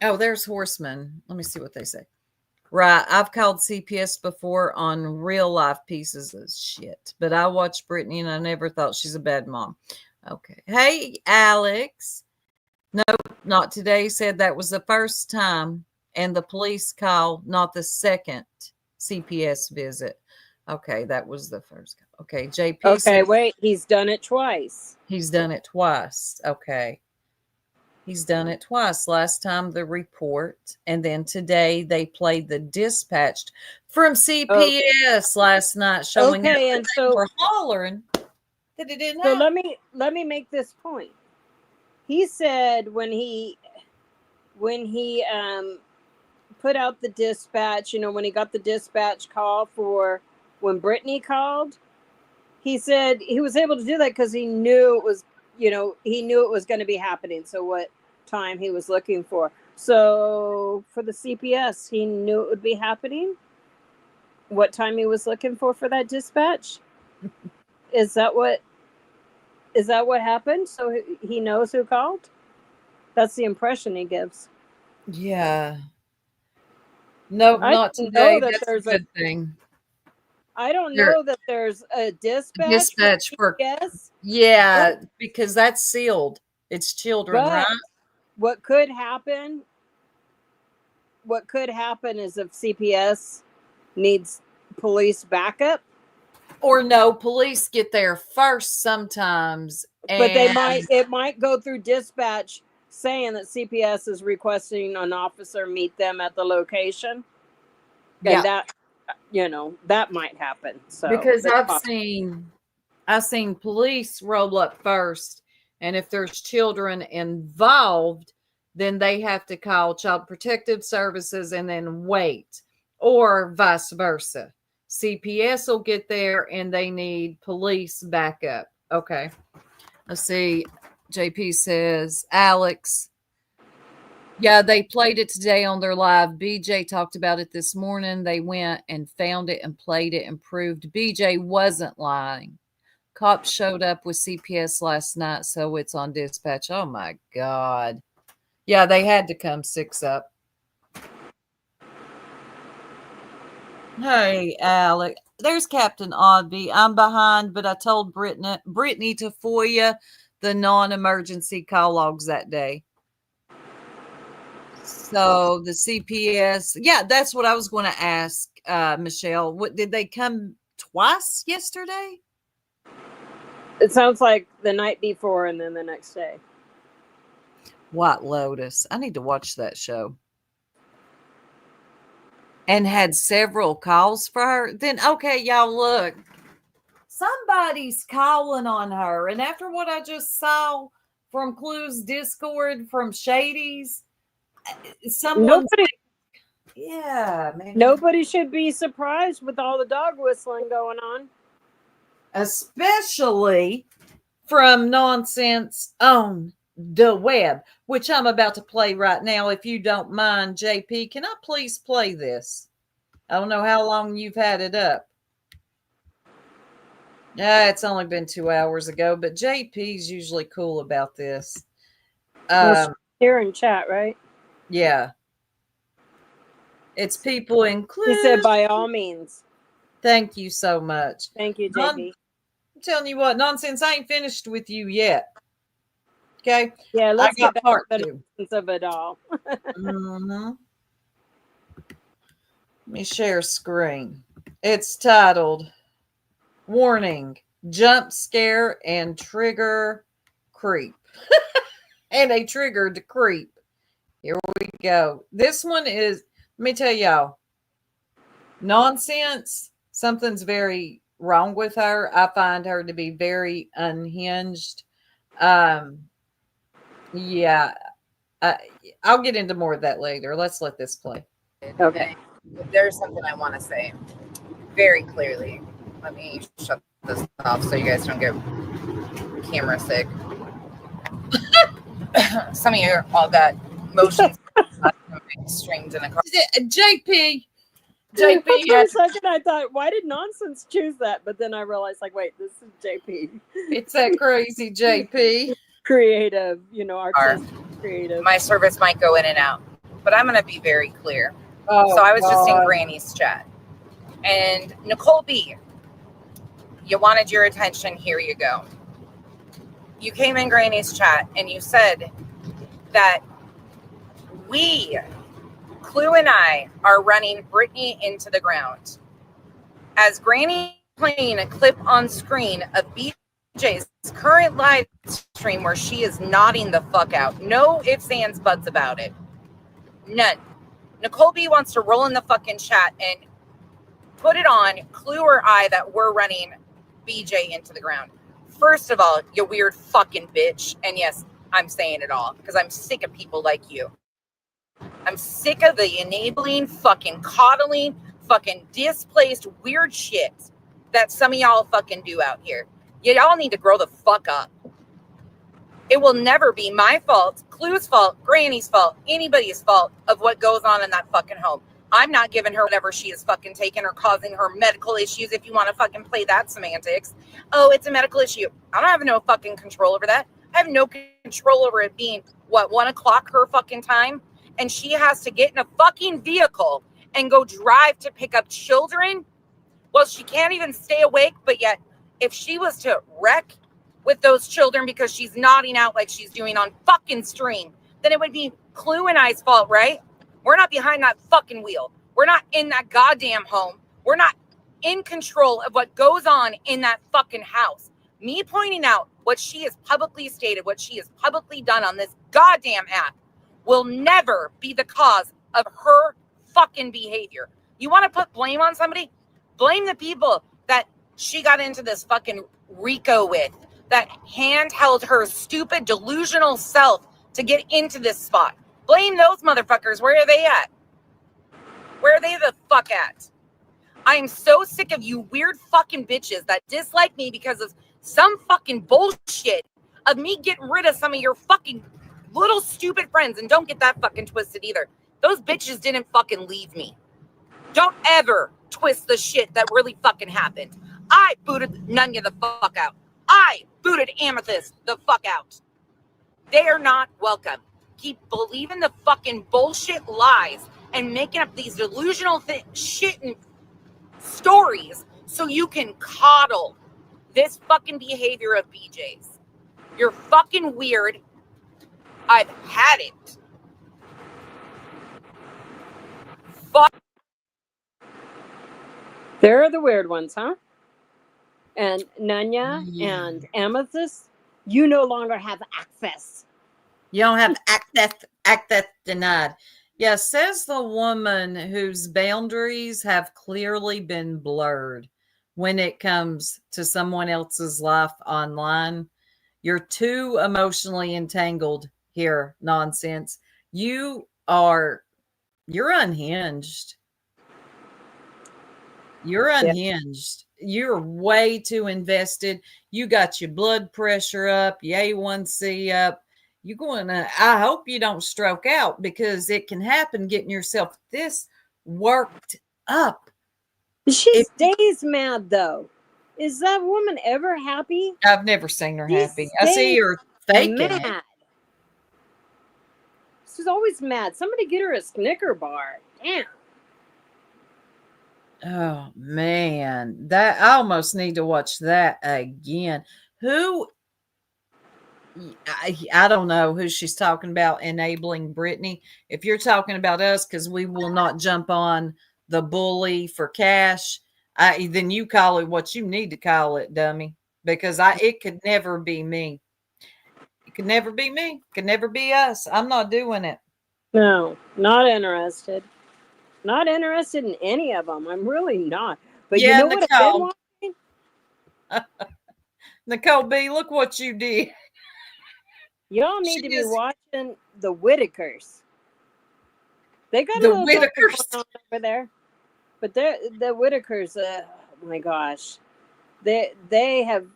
Oh, there's Horseman. Let me see what they say. Right. I've called CPS before on real life pieces of shit, but I watched Brittany and I never thought she's a bad mom. Okay. Hey, Alex. Nope, not today. Said that was the first time and the police call, not the second CPS visit. Okay, that was the first. Okay, JP. Okay, says wait. He's done it twice. he's done it twice. Okay. He's done it twice. Last time the report, and then today they played the dispatched from CPS last night, showing up and so we're hollering that it didn't So happen. let me make this point. He said when he put out the dispatch, when he got the dispatch call for when Brittany called, he said he was able to do that because he knew it was, he knew it was going to be happening. So what time he was looking for. So for the CPS, he knew it would be happening. What time he was looking for that dispatch? Is that what happened? So he knows who called? That's the impression he gives. Yeah. No, I not don't today. know that That's there's a good thing. I don't There- know that there's a dispatch for yes. yeah, because that's sealed. It's children, But right? what could happen is if CPS needs police backup, Or no, police get there first sometimes. but And it might go through dispatch saying that CPS is requesting an officer meet them at the location. And that that might happen. So because that's I've possible. seen police roll up first, and if there's children involved, then they have to call Child Protective Services and then wait, or vice versa. CPS will get there and they need police backup. Okay. Let's see. JP says, Alex. Yeah, they played it today on their live. BJ talked about it this morning. They went and found it and played it and proved BJ wasn't lying. Cops showed up with CPS last night, so it's on dispatch. Oh my God. Yeah, they had to come 6 up. Hey, Alex. There's Captain Oddby. I'm behind, but I told Brittany to FOIA the non-emergency call logs that day. So the CPS, yeah, that's what I was going to ask, Michelle. What did they come twice yesterday? It sounds like the night before and then the next day. White Lotus. I need to watch that show. And had several calls for her. Then, okay, y'all, look. Somebody's calling on her. And after what I just saw from Clues Discord, from Shady's, someone. Yeah, man. Nobody should be surprised with all the dog whistling going on. Especially from nonsense on the web, which I'm about to play right now. If you don't mind, JP, can I please play this? I don't know how long you've had it up. Yeah, it's only been 2 hours ago, but JP's usually cool about this. Here in chat, right? Yeah. It's people included. He said, by all means. Thank you so much. Thank you, JP. I'm telling you what, nonsense, I ain't finished with you yet. Okay? Yeah, let's I got get part back to 2. the nonsense of it all. Mm-hmm. Let me share screen. It's titled Warning, Jump Scare and Trigger Creep. And a trigger to creep. Here we go. This one is, let me tell y'all, nonsense. Something's very wrong with her. I find her to be very unhinged. Yeah. I'll get into more of that later. Let's let this play. Okay. There's something I want to say very clearly. Let me shut this off so you guys don't get camera sick. Some of you all got motion strings in a car. JP. For a second, I thought, why did nonsense choose that? But then I realized, like, wait, this is JP. It's that crazy JP. Creative, artistic, creative. My service might go in and out, but I'm going to be very clear. Oh, so I was just in Granny's chat. And Nicole B., you wanted your attention. Here you go. You came in Granny's chat and you said that Clue and I are running Brittany into the ground. As Granny playing a clip on screen of BJ's current live stream where she is nodding the fuck out. No ifs, ands, buts about it. None. Nicole B wants to roll in the fucking chat and put it on Clue or I that we're running BJ into the ground. First of all, you weird fucking bitch. And yes, I'm saying it all because I'm sick of people like you. I'm sick of the enabling, fucking coddling, fucking displaced weird shit that some of y'all fucking do out here. Y'all need to grow the fuck up. It will never be my fault, Clue's fault, Granny's fault, anybody's fault of what goes on in that fucking home. I'm not giving her whatever she is fucking taking or causing her medical issues if you want to fucking play that semantics. Oh, it's a medical issue. I don't have no fucking control over that. I have no control over it being, 1 o'clock her fucking time? And she has to get in a fucking vehicle and go drive to pick up children? Well, she can't even stay awake, but yet if she was to wreck with those children because she's nodding out like she's doing on fucking stream, then it would be Clue and I's fault, right? We're not behind that fucking wheel. We're not in that goddamn home. We're not in control of what goes on in that fucking house. Me pointing out what she has publicly stated, what she has publicly done on this goddamn app will never be the cause of her fucking behavior. You want to put blame on somebody? Blame the people that she got into this fucking Rico with, that handheld her stupid delusional self to get into this spot. Blame those motherfuckers. Where are they at? Where are they the fuck at? I am so sick of you weird fucking bitches that dislike me because of some fucking bullshit of me getting rid of some of your fucking little stupid friends. And don't get that fucking twisted either. Those bitches didn't fucking leave me. Don't ever twist the shit that really fucking happened. I booted Nunya the fuck out. I booted Amethyst the fuck out. They are not welcome. Keep believing the fucking bullshit lies and making up these delusional shit and stories so you can coddle this fucking behavior of BJ's. You're fucking weird. I've had it. Fuck. They're the weird ones, huh? And Nunya and Amethyst, you no longer have access. You don't have access denied. Yeah, says the woman whose boundaries have clearly been blurred when it comes to someone else's life online. You're too emotionally entangled here, nonsense. You're unhinged. You're unhinged. You're way too invested. You got your blood pressure up, your A1C up. I hope you don't stroke out, because it can happen getting yourself this worked up. She's days mad though. Is that woman ever happy? I've never seen her happy. I see her faking mad. it. She's always mad. Somebody get her a Snicker bar. Damn. Oh man, that I almost need to watch that again. I don't know who she's talking about enabling Brittany. If you're talking about us, because we will not jump on the bully for cash, then you call it what you need to call it, dummy. Because it could never be me. It could never be me. It could never be us. I'm not doing it. No, not interested. Not interested in any of them. I'm really not. But yeah, you know what I've been watching? Nicole B, look what you did. Y'all need to be watching the Whitakers. They got a little Whitakers going on over there. But the Whitakers, oh my gosh. They have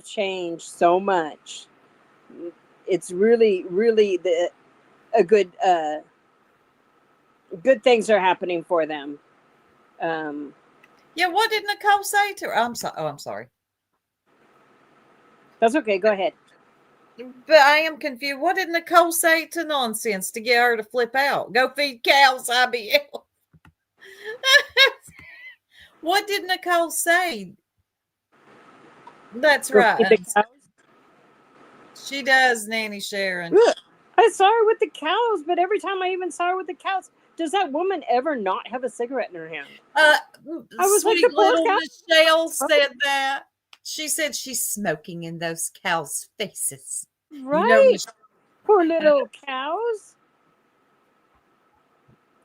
changed so much. It's really, really good things are happening for them. Yeah, what did Nicole say to her? I'm sorry. That's okay. Go ahead. But I am confused. What did Nicole say to nonsense to get her to flip out? Go feed cows, IBL. What did Nicole say? That's right. She does, Nanny Sharon. Look, I saw her with the cows, but every time I even saw her with the cows, does that woman ever not have a cigarette in her hand? I was like, sweet the poor little cow. Michelle said that. She said she's smoking in those cows' faces. Right. Poor little cows.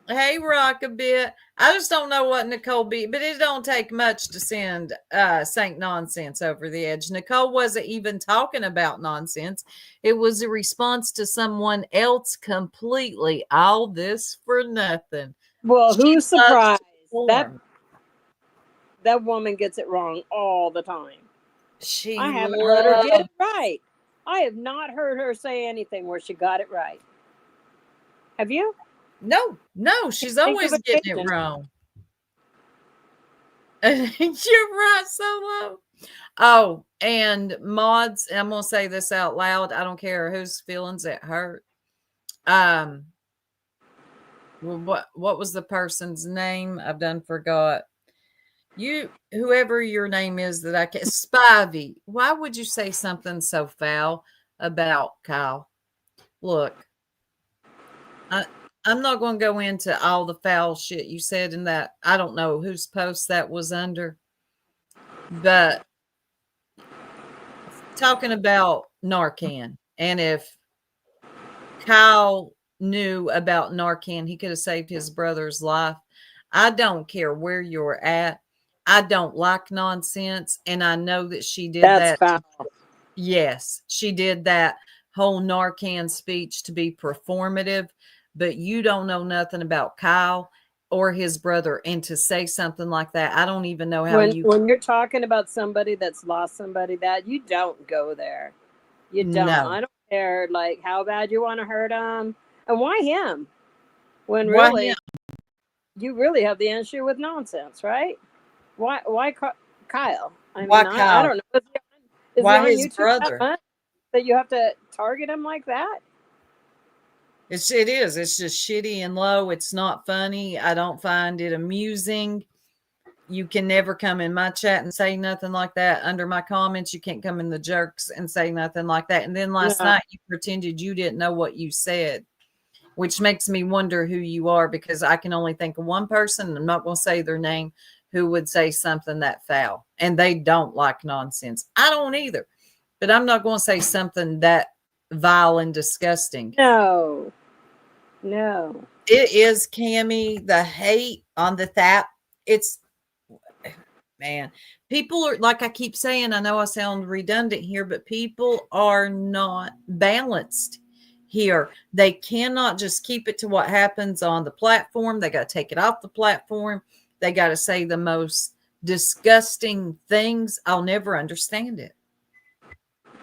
Hey, Rock a bit. I just don't know what Nicole be, but it don't take much to send Saint Nonsense over the edge. Nicole wasn't even talking about nonsense. It was a response to someone else completely. All this for nothing. Well, who's surprised? That woman gets it wrong all the time. I haven't heard her get it right. I have not heard her say anything where she got it right. Have you? No, she's always getting it wrong. You're right, Solo. Oh, and mods, and I'm gonna say this out loud. I don't care whose feelings it hurt. What was the person's name? I've done forgot. Whoever your name is that I can Spivey. Why would you say something so foul about Kyle? Look, I'm not going to go into all the foul shit you said in that. I don't know whose post that was under, but talking about Narcan, and if Kyle knew about Narcan, he could have saved his brother's life. I don't care where you're at. I don't like nonsense, and I know that she did that. Foul. Yes, she did that whole Narcan speech to be performative, but you don't know nothing about Kyle or his brother, and to say something like that, I don't even know how when you're talking about somebody that's lost somebody, that you don't go there. You don't. No. I don't care like how bad you want to hurt him, and why him? When Why really him? you really have the issue with nonsense, right? Why Kyle? I mean, Why I Kyle? don't know. Is Why he on his YouTube brother? that much that you have to target him like that? It is. It's just shitty and low. It's not funny. I don't find it amusing. You can never come in my chat and say nothing like that. Under my comments, you can't come in the jerks and say nothing like that. And then last No. night, you pretended you didn't know what you said, which makes me wonder who you are, because I can only think of one person, and I'm not going to say their name, who would say something that foul. And they don't like nonsense. I don't either. But I'm not going to say something that vile and disgusting. No. It is, Cammie, the hate on the tap. It's, man, people are, like I keep saying, I know I sound redundant here, but people are not balanced here. They cannot just keep it to what happens on the platform. They got to take it off the platform. They got to say the most disgusting things. I'll never understand it.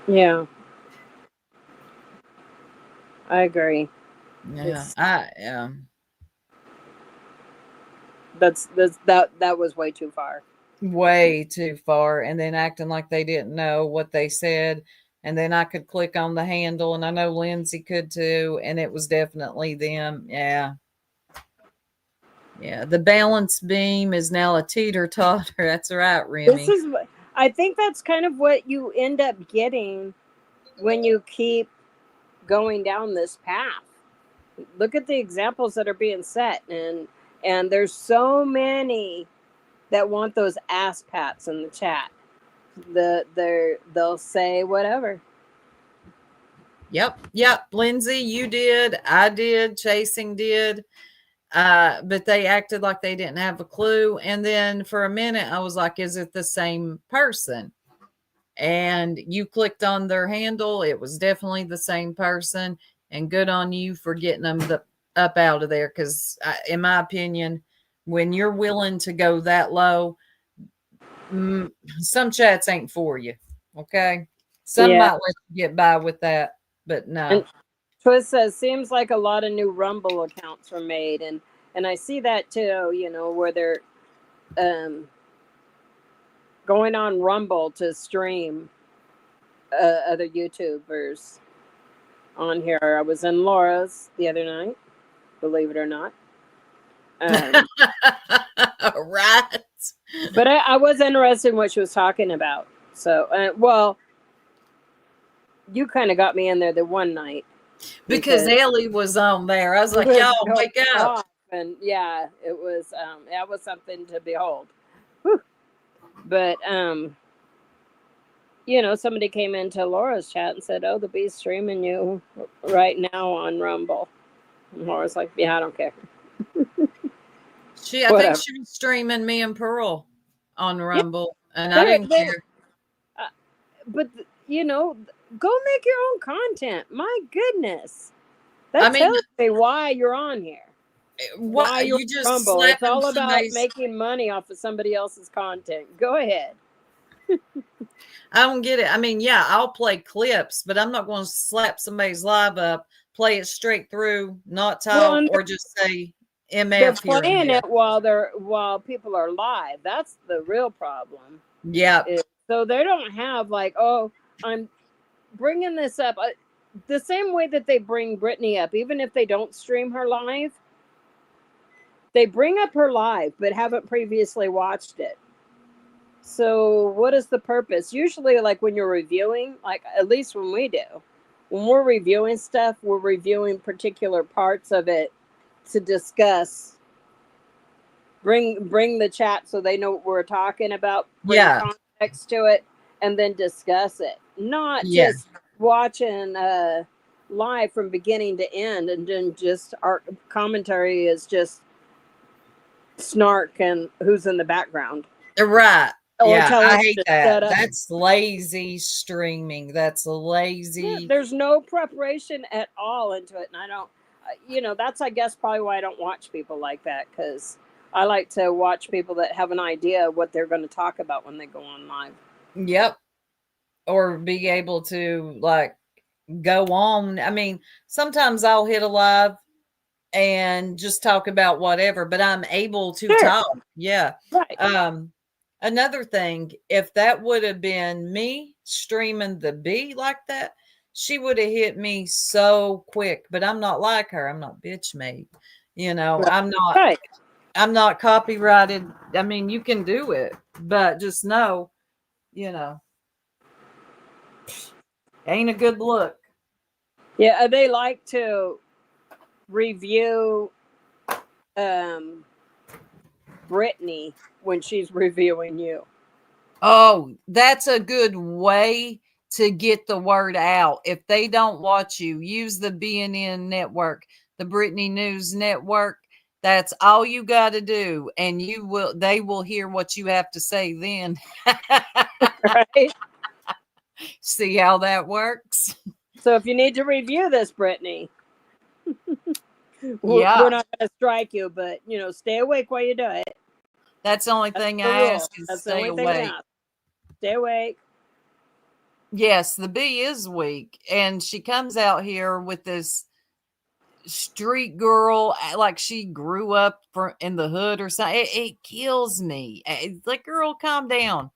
Yeah. I agree. Yeah, that was way too far. way too far. And then acting like they didn't know what they said. And then I could click on the handle, and I know Lindsay could too, and it was definitely them. Yeah. The balance beam is now a teeter-totter. That's right, Remy. I think that's kind of what you end up getting when you keep going down this path. Look at the examples that are being set, and there's so many that want those ass pats in the chat. They'll say whatever. Yep. Lindsay, you did. I did. Chasing did. But they acted like they didn't have a clue. And then for a minute, I was like, is it the same person? And you clicked on their handle. It was definitely the same person. And good on you for getting them up out of there. Because in my opinion, when you're willing to go that low, some chats ain't for you. Okay. Some might let you get by with that, but no. And Twist says, seems like a lot of new Rumble accounts were made. And I see that too, where they're going on Rumble to stream other YouTubers on here. I was in Laura's the other night, believe it or not. Right. But I was interested in what she was talking about. So, well, you kind of got me in there the one night. Because Ellie was on there. I was like, y'all, wake up. And yeah, it was something to behold. Whew. But, somebody came into Laura's chat and said, oh, the bee's streaming you right now on Rumble. And Laura's like, yeah, I don't care. I think she was streaming me and Pearl on Rumble, and I didn't care. But, go make your own content. My goodness. That tells me why you're on here. Why you just Rumble. It's all about making money off of somebody else's content. Go ahead. I don't get it. I mean, yeah, I'll play clips, but I'm not going to slap somebody's live up, play it straight through, not talk, or just say MF. They're playing it while people are live. That's the real problem. Yeah. So they don't have like, oh, I'm bringing this up. The same way that they bring Brittany up, even if they don't stream her live, they bring up her live, but haven't previously watched it. So what is the purpose? Usually, like when you're reviewing, like at least when we do, when we're reviewing stuff, we're reviewing particular parts of it to discuss. Bring the chat so they know what we're talking about. Bring context to it, and then discuss it. Not just watching live from beginning to end, and then just our commentary is just snark and who's in the background. Right. I hate that. Up. That's lazy streaming. That's lazy. Yeah, there's no preparation at all into it. And that's, I guess, probably why I don't watch people like that, because I like to watch people that have an idea of what they're going to talk about when they go on live. Yep. Or be able to like go on. I mean, sometimes I'll hit a live and just talk about whatever, but I'm able to talk. Yeah. Right. Another thing, if that would have been me streaming the bee like that, she would have hit me so quick. But I'm not like her. I'm not bitch made. Right. I'm not copyrighted. I mean, you can do it, but just know, ain't a good look. Yeah, they like to review Brittany when she's reviewing you. Oh, that's a good way to get the word out. If they don't watch you, use the BNN network, the Brittany News Network. That's all you got to do, and they will hear what you have to say then. Right. See how that works? So if you need to review this, Brittany, we're not going to strike you, but stay awake while you do it. That's the only thing I ask is That's stay the only thing I awake. ask. Stay awake. Yes, the bee is weak, and she comes out here with this street girl like she grew up in the hood or something. It kills me. It's like, girl, calm down.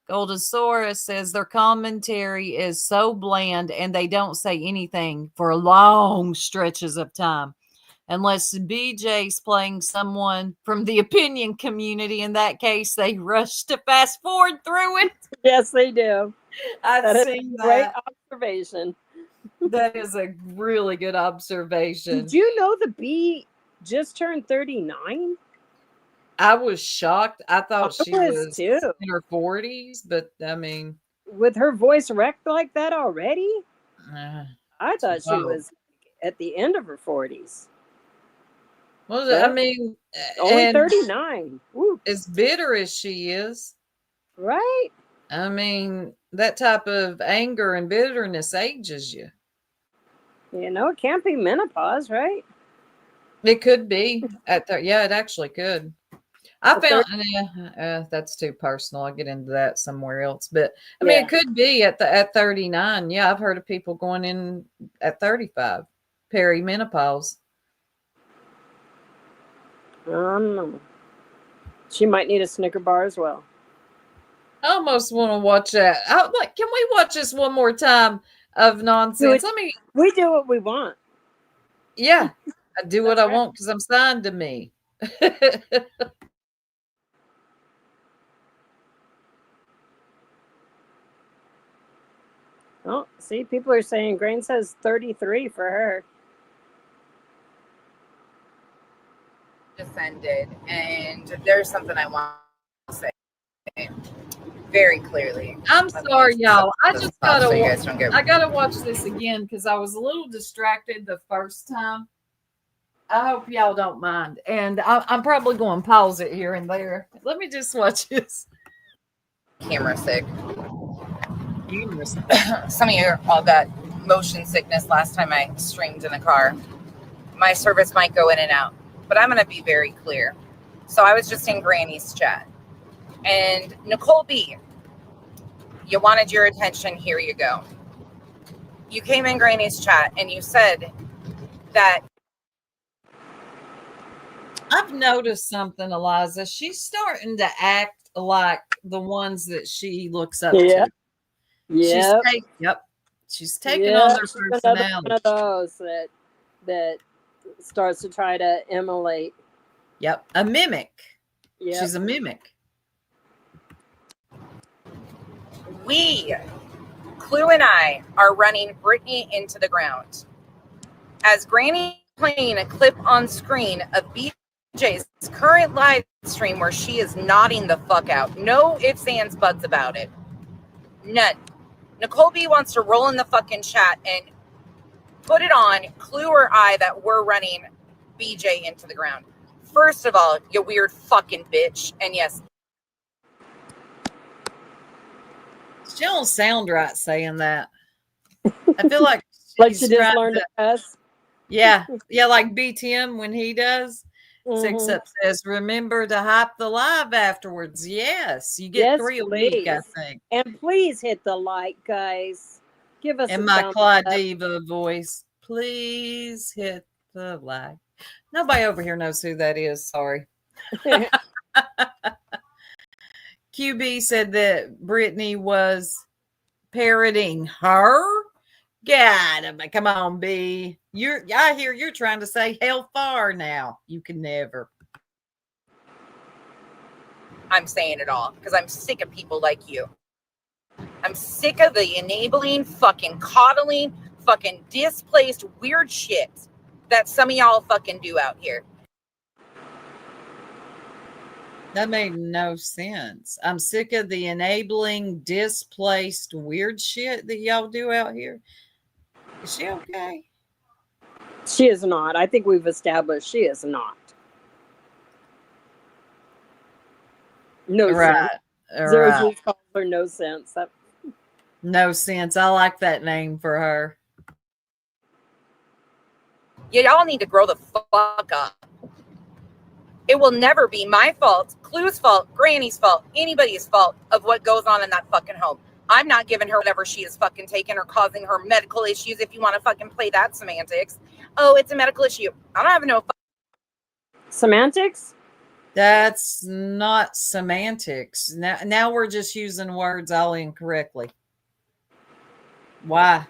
Goldosaurus says their commentary is so bland and they don't say anything for long stretches of time. Unless BJ's playing someone from the opinion community. In that case, they rush to fast forward through it. Yes, they do. I've seen that. Great observation. That is a really good observation. Did you know the bee just turned 39? I was shocked. I thought she was too. in her 40s, but I mean, with her voice wrecked like that already, I thought she wow. was at the end of her 40s. Well, I mean, only 39. Woo. As bitter as she is, right? I mean, that type of anger and bitterness ages you. It can't be menopause, right? It could be yeah, it actually could. I found that's too personal. I'll get into that somewhere else. But I mean, it could be at 39. Yeah, I've heard of people going in at 35, perimenopause. She might need a Snicker bar as well. I almost want to watch that. Can we watch this one more time of nonsense? We do what we want. Yeah, I do what I want because I'm signed to me. Oh, see, people are saying Grain says 33 for her. Descended, and there's something I want to say very clearly. I'm sorry, y'all. I just gotta watch this again because I was a little distracted the first time. I hope y'all don't mind, and I'm probably going to pause it here and there. Let me just watch this. Camera sick. Some of you all got motion sickness last time I streamed in the car. My service might go in and out, but I'm going to be very clear. So I was just in Granny's chat, and Nicole B, you wanted your attention. Here you go. You came in Granny's chat and you said that I've noticed something, Eliza. She's starting to act like the ones that she looks up to. Yeah. She's taking on their personality. One of those that starts to try to emulate. Yep, a mimic. Yep. She's a mimic. Clue and I are running Brittany into the ground. As Granny playing a clip on screen of BJ's current live stream where she is nodding the fuck out. No ifs, ands, buts about it. None. Nicole B wants to roll in the fucking chat and put it on Clue or I that we're running BJ into the ground. First of all, you weird fucking bitch. And yes. She don't sound right saying that. I feel like she just learned to cuss. Yeah. Yeah, like BTM when he does. Six Mhm. Up says, remember to hype the live afterwards. Yes. You get Yes, 3 a week, I please. think. And please hit the like, guys. Give us In a my thumbs Claude up. Diva voice, please hit the like. Nobody over here knows who that is. Sorry. QB said that Brittany was parroting her. God, come on, B. I hear you're trying to say hell far now. You can never. I'm saying it all because I'm sick of people like you. I'm sick of the enabling, fucking coddling, fucking displaced weird shit that some of y'all fucking do out here. That made no sense. I'm sick of the enabling, displaced, weird shit that y'all do out here. Is she okay? She is not. I think we've established she is not. No Right. sense. Zero Right. G's calls her no sense. No sense. I like that name for her. Y'all need to grow the fuck up. It will never be my fault, Clue's fault, Granny's fault, anybody's fault of what goes on in that fucking home. I'm not giving her whatever she is fucking taking or causing her medical issues if you want to fucking play that semantics. Oh, it's a medical issue. I don't have no Semantics? That's not semantics. Now we're just using words all incorrectly. Why?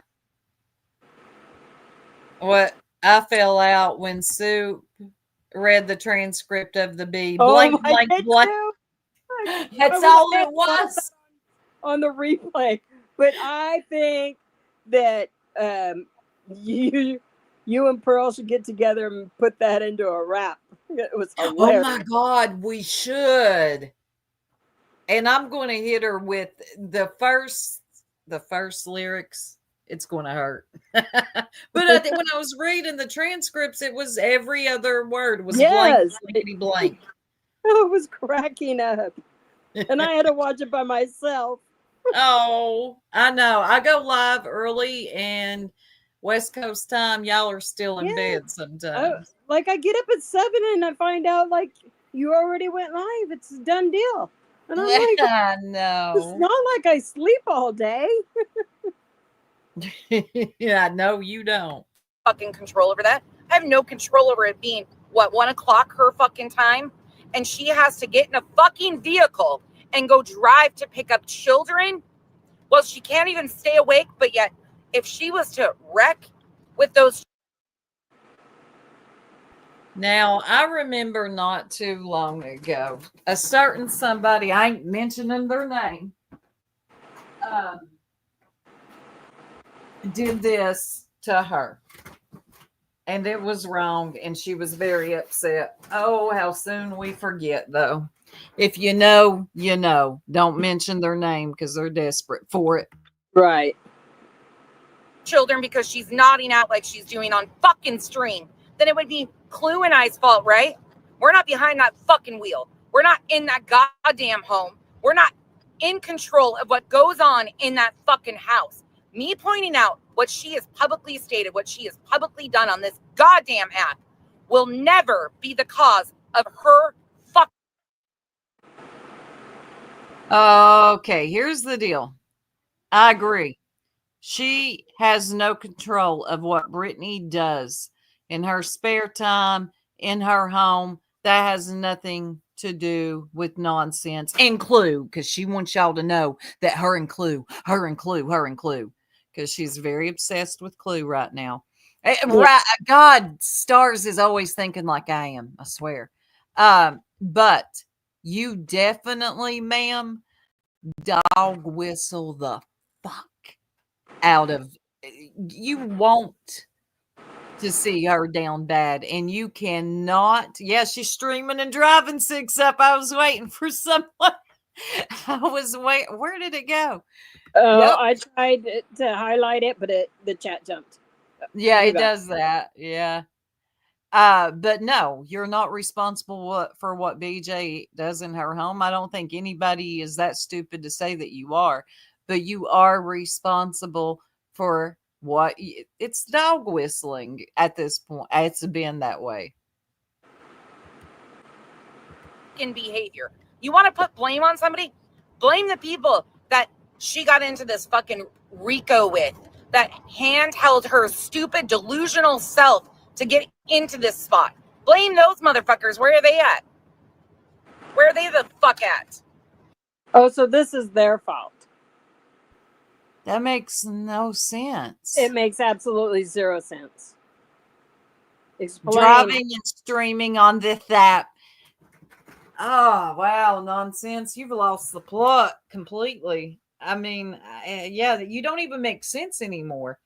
What? I fell out when Sue read the transcript of the B. Blank, my blank, God, blank. too. That's I all wish I it had was. on the replay. But I think that you and Pearl should get together and put that into a rap. It was Oh hilarious. my God, we should. And I'm going to hit her with the first lyrics. It's going to hurt. But I think when I was reading the transcripts, it was every other word was blank, Yes. blankety blank. I was cracking up. And I had to watch it by myself. Oh, I know. I go live early and West Coast time. Y'all are still in Yeah. bed sometimes. I get up at 7 and I find out like you already went live. It's a done deal. And I'm like, I it's know. not like I sleep all day. Yeah, no, you don't. fucking control over that. I have no control over it being, 1 o'clock her fucking time? And she has to get in a fucking vehicle and go drive to pick up children? Well, she can't even stay awake, but yet if she was to wreck with those. Now, I remember not too long ago, a certain somebody, I ain't mentioning their name, did this to her. And it was wrong, and she was very upset. Oh, how soon we forget, though. If you know, you know. Don't mention their name because they're desperate for it. Right. Children because she's nodding out like she's doing on fucking stream, then it would be Clue and I's fault, right? We're not behind that fucking wheel. We're not in that goddamn home. We're not in control of what goes on in that fucking house. Me pointing out what she has publicly stated, what she has publicly done on this goddamn app will never be the cause of her fuck. Okay, here's the deal. I agree. She has no control of what Brittany does in her spare time, in her home. That has nothing to do with nonsense. And Clue, because she wants y'all to know that her and Clue, because she's very obsessed with Clue right now. Right, God, Stars is always thinking like I am, I swear. But you definitely, ma'am, dog whistle the fuck out of you want to see her down bad, and you cannot. Yeah, she's streaming and driving 6 Up. I was waiting for someone. I was waiting. Where did it go? Yep. I tried to highlight it, but the chat jumped. Yeah, it does that. Yeah. But no, you're not responsible for what BJ does in her home. I don't think anybody is that stupid to say that you are, but you are responsible for What? It's dog whistling at this point. It's been that way. In behavior. You want to put blame on somebody? Blame the people that she got into this fucking Rico with, that handheld her stupid delusional self to get into this spot. Blame those motherfuckers. Where are they at? Where are they the fuck at? Oh, so this is their fault. That makes no sense. It makes absolutely zero sense. Explain. Driving and streaming on this app. Oh, wow, nonsense. You've lost the plot completely. I mean, yeah, you don't even make sense anymore.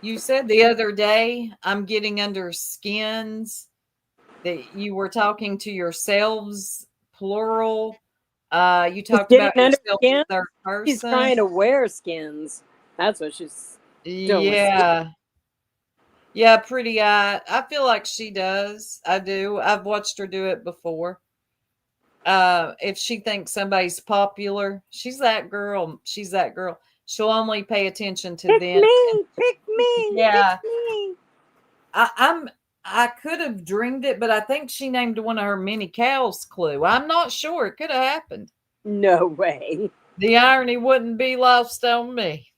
You said the other day, I'm getting under skins, that you were talking to yourselves, plural. You talked getting about under yourself skins? third person. She's trying to wear skins. That's what she's doing. Yeah. Yeah, pretty. I feel like she does. I do. I've watched her do it before. If she thinks somebody's popular, she's that girl. She's that girl. She'll only pay attention to Pick them. me, pick me, Yeah. pick me. I could have dreamed it, but I think she named one of her mini cows Clue. I'm not sure. It could have happened. No way. The irony wouldn't be lost on me.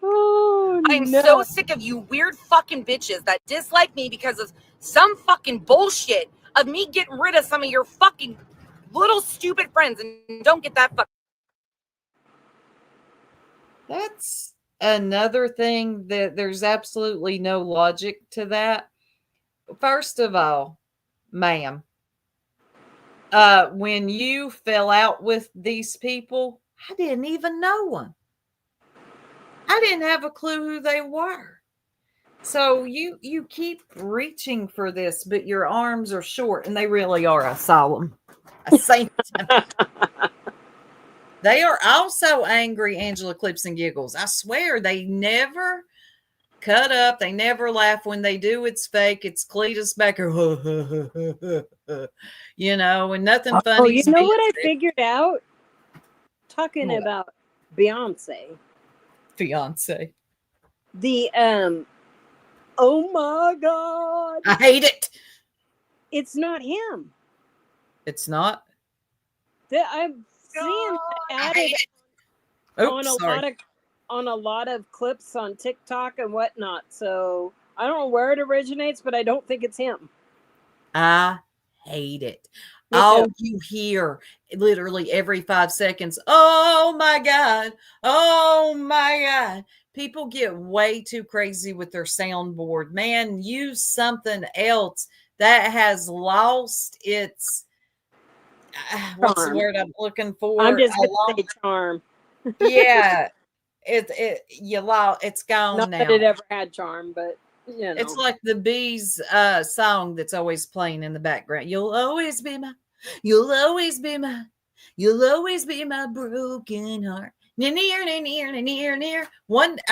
Oh, I'm no. so sick of you weird fucking bitches that dislike me because of some fucking bullshit of me getting rid of some of your fucking little stupid friends and don't get that fuck. That's another thing that there's absolutely no logic to that. First of all, ma'am, when you fell out with these people, I didn't even know them. I didn't have a clue who they were. So you keep reaching for this, but your arms are short, and they really are a solemn. A saint. They are also angry, Angela Clips and Giggles. I swear they never cut up. They never laugh. When they do, it's fake. It's Cletus Becker. You know, and nothing funny. Oh, you know what I figured out? Talking What? about Beyonce. Fiance. The oh my God. I hate it. It's not him. It's not. I've seen added Oops, on a lot of clips on TikTok and whatnot. So I don't know where it originates, but I don't think it's him. I hate it. Me All too. you hear literally every 5 seconds, oh my God, oh my God. People get way too crazy with their soundboard. Man, use something else that has lost its, what's the Charm. word I'm looking for? I'm just going to say charm. Yeah, it's gone Not now. that it ever had charm, but you know. It's like the Bees song that's always playing in the background. You'll always be my broken heart. Near. One day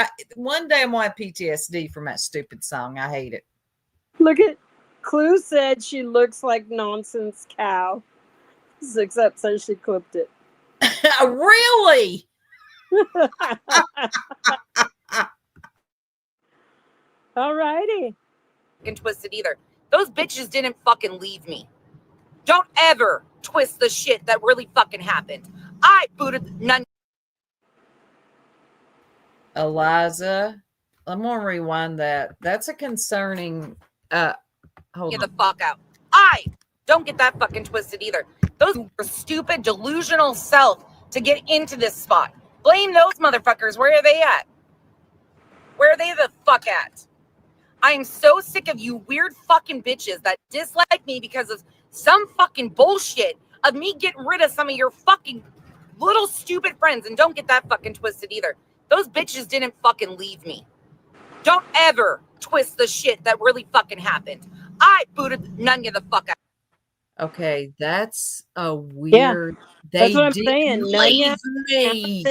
I'm gonna have PTSD from that stupid song. I hate it. Look at Clue said she looks like nonsense cow. Except says she clipped it. Really? All righty. And twisted either. Those bitches didn't fucking leave me. Don't ever twist the shit that really fucking happened. I booted none. Eliza, I'm gonna rewind that. That's a concerning hold Get on. the fuck out. I don't get that fucking twisted either. Those were stupid delusional self to get into this spot. Blame those motherfuckers. Where are they at? Where are they the fuck at? I am so sick of you weird fucking bitches that dislike me because of some fucking bullshit of me getting rid of some of your fucking little stupid friends and don't get that fucking twisted either. Those bitches didn't fucking leave me. Don't ever twist the shit that really fucking happened. I booted none of the fuck out. Okay, that's a weird. That's what I'm didn't saying. leave Nanya me.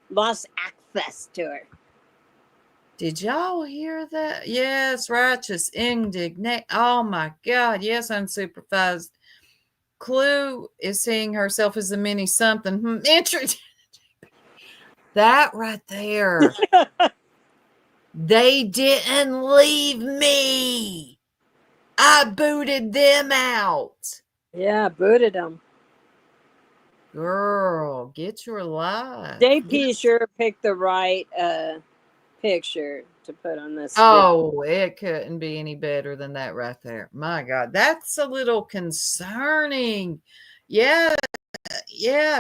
lost access to her. Did y'all hear that? Yes, righteous indignation. Oh my God. Yes, unsupervised. Clue is seeing herself as a mini something. That right there. They didn't leave me. I booted them out. Yeah, booted them. Girl, get your life. JP sure picked the right picture to put on this. Oh, it couldn't be any better than that right there. My God, that's a little concerning. Yeah,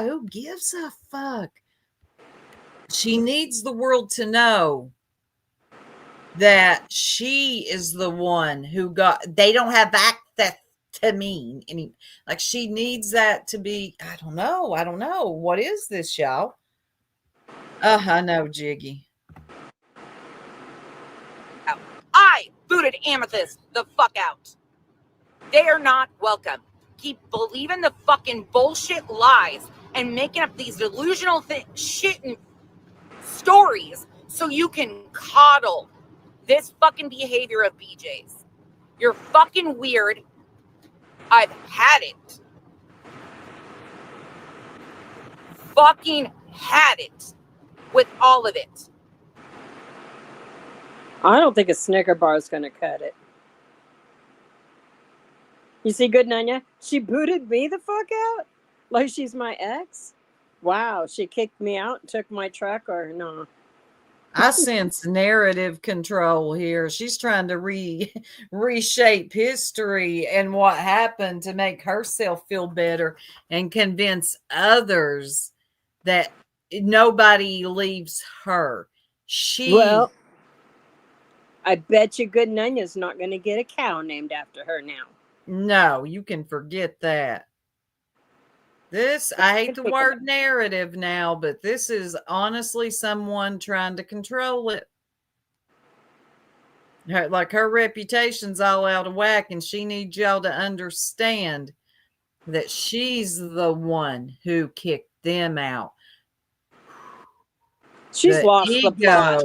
who gives a fuck? She needs the world to know that she is the one who they don't have access to me. Like she needs that to be, I don't know. What is this, y'all? I know, Jiggy. I booted Amethyst the fuck out. They are not welcome. Keep believing the fucking bullshit lies and making up these delusional shit and stories so you can coddle this fucking behavior of BJ's. You're fucking weird. I've had it. Fucking had it with all of it. I don't think a Snicker bar is going to cut it. You see, good Nanya? She booted me the fuck out? Like she's my ex? Wow, she kicked me out and took my truck, or no? I sense narrative control here. She's trying to reshape history and what happened to make herself feel better and convince others that nobody leaves her. Well, I bet you good Nanya's not going to get a cow named after her now. No, you can forget that. I hate the word narrative now, but this is honestly someone trying to control it. Like her reputation's all out of whack, and she needs y'all to understand that she's the one who kicked them out. She's lost the plot.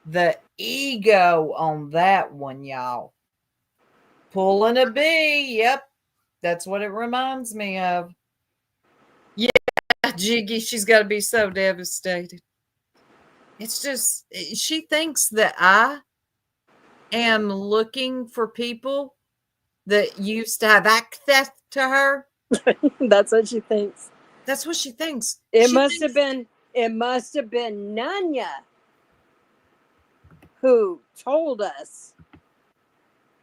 The ego on that one, y'all. Pulling a bee. Yep. That's what it reminds me of. Yeah, Jiggy, she's got to be so devastated. It's just, she thinks that I am looking for people that used to have access to her. That's what she thinks. That's what she thinks. It must have been Nanya who told us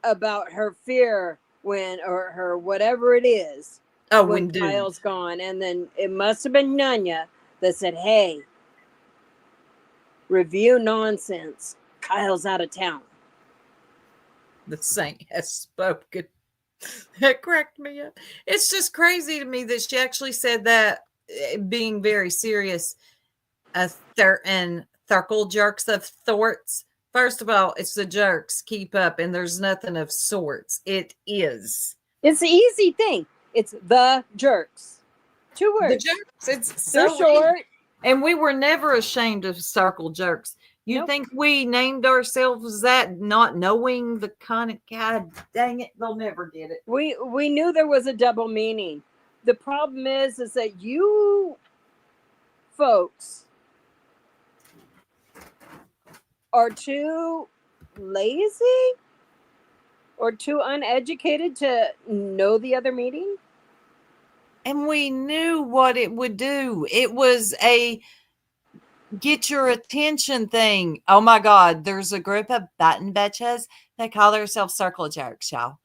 about her fear or her whatever it is. Oh, when Kyle's gone. And then it must have been Nanya that said, hey, review nonsense. Kyle's out of town. The saint has spoken. That cracked me up. It's just crazy to me that she actually said that, being very serious. A certain circle jerks of sorts. First of all, it's the jerks. Keep up. And there's nothing of sorts. It is. It's the easy thing. It's the jerks. 2 words. The jerks. It's so short. Easy. And we were never ashamed of circle jerks. You think we named ourselves that, not knowing the kind of, God dang it, they'll never get it. We knew there was a double meaning. The problem is that you folks are too lazy or too uneducated to know the other meaning. And we knew what it would do. It was a get your attention thing. Oh my God, there's a group of button bitches that call themselves circle jerks, y'all.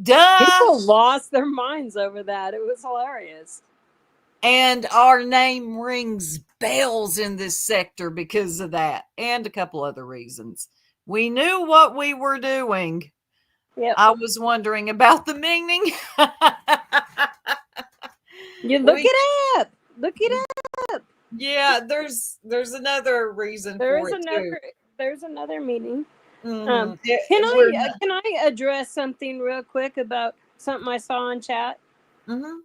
Duh. People lost their minds over that. It was hilarious. And our name rings bells in this sector because of that, and a couple other reasons. We knew what we were doing. Yep. I was wondering about the meaning. You look it up. Look it up. Yeah, there's another reason for it too. There's another meaning. Mm-hmm. Can I address something real quick about something I saw in chat? Mm-hmm.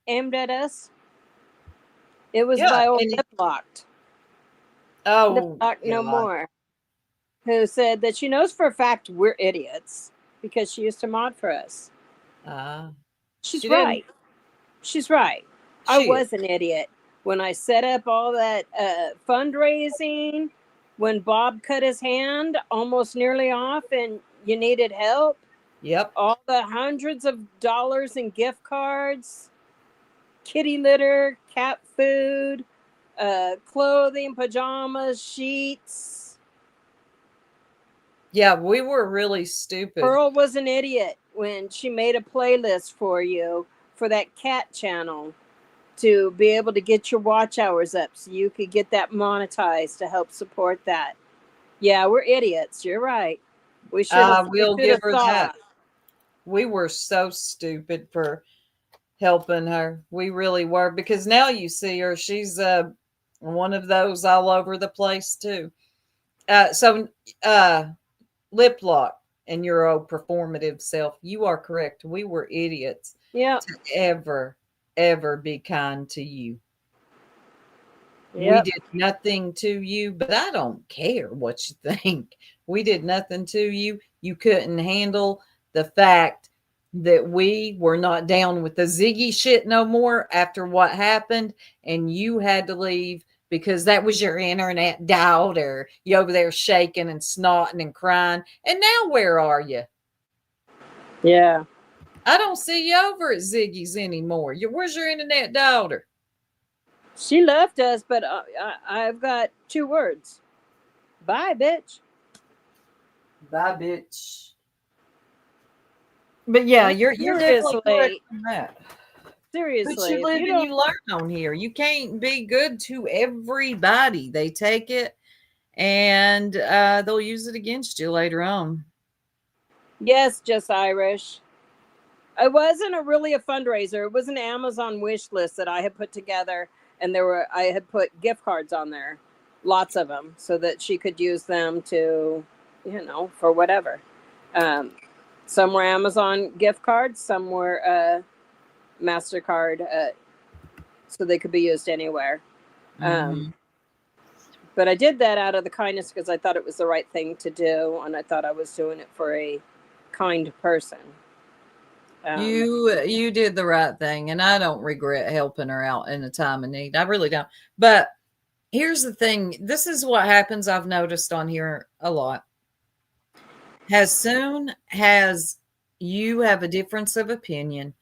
Aimed at us. It was by old Liplocked. Oh, Liplocked no more. Who said that she knows for a fact we're idiots because she used to mod for us. She's right. She's right. I was an idiot. when I set up all that fundraising, when Bob cut his hand almost nearly off and you needed help, Yep. all the hundreds of dollars in gift cards, kitty litter, cat food, clothing, pajamas, sheets. Yeah, we were really stupid. Pearl was an idiot when she made a playlist for you for that cat channel to be able to get your watch hours up so you could get that monetized to help support that. Yeah, we're idiots. You're right. We should have We'll give her that. We were so stupid for helping her. We really were, because now you see her. She's one of those all over the place too. So lip lock and your old performative self, you are correct. We were idiots. Yeah. To ever be kind to you. Yep. We did nothing to you, but I don't care what you think. We did nothing to you. You couldn't handle the fact that we were not down with the Ziggy shit no more after what happened, and you had to leave because that was your internet daughter. You over there shaking and snotting and crying. And now where are you? Yeah. I don't see you over at Ziggy's anymore. Where's your internet daughter? She left us, but I've got 2 words. Bye, bitch. Bye, bitch. But yeah, you're definitely correct on that. Seriously. But you live and you learn on here. You can't be good to everybody. They take it and they'll use it against you later on. Yes, just Irish. It wasn't really a fundraiser. It was an Amazon wish list that I had put together, and I had put gift cards on there, lots of them, so that she could use them to, for whatever. Some were Amazon gift cards, some were MasterCard, so they could be used anywhere. But I did that out of the kindness because I thought it was the right thing to do, and I thought I was doing it for a kind person. You did the right thing, and I don't regret helping her out in a time of need. I really don't. But here's the thing. This is what happens. I've noticed on here a lot. As soon as you have a difference of opinion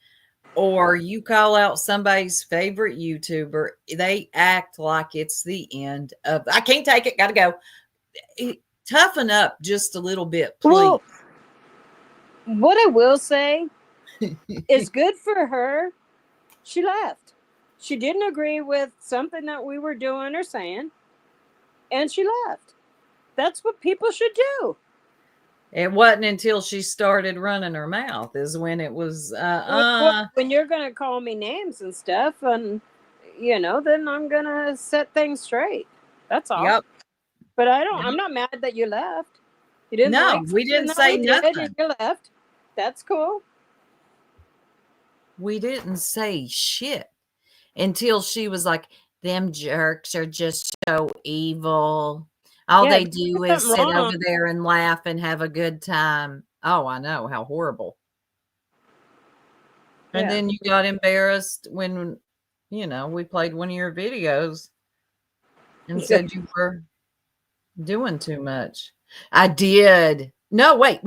or you call out somebody's favorite YouTuber, they act like it's the end of, I can't take it, gotta go. Toughen up just a little bit, please. Well, what I will say is good for her. She left. She didn't agree with something that we were doing or saying, and she left. That's what people should do. It wasn't until she started running her mouth is when it was when you're gonna call me names and stuff, and then I'm gonna set things straight. That's all. Yep. But I'm not mad that you left. You didn't. No, we didn't say nothing. And you left. That's cool. We didn't say shit until she was like, them jerks are just so evil. All they do is sit over there and laugh and have a good time. Oh, I know. How horrible. And then you got embarrassed when, we played one of your videos and said you were doing too much. I did. No, wait.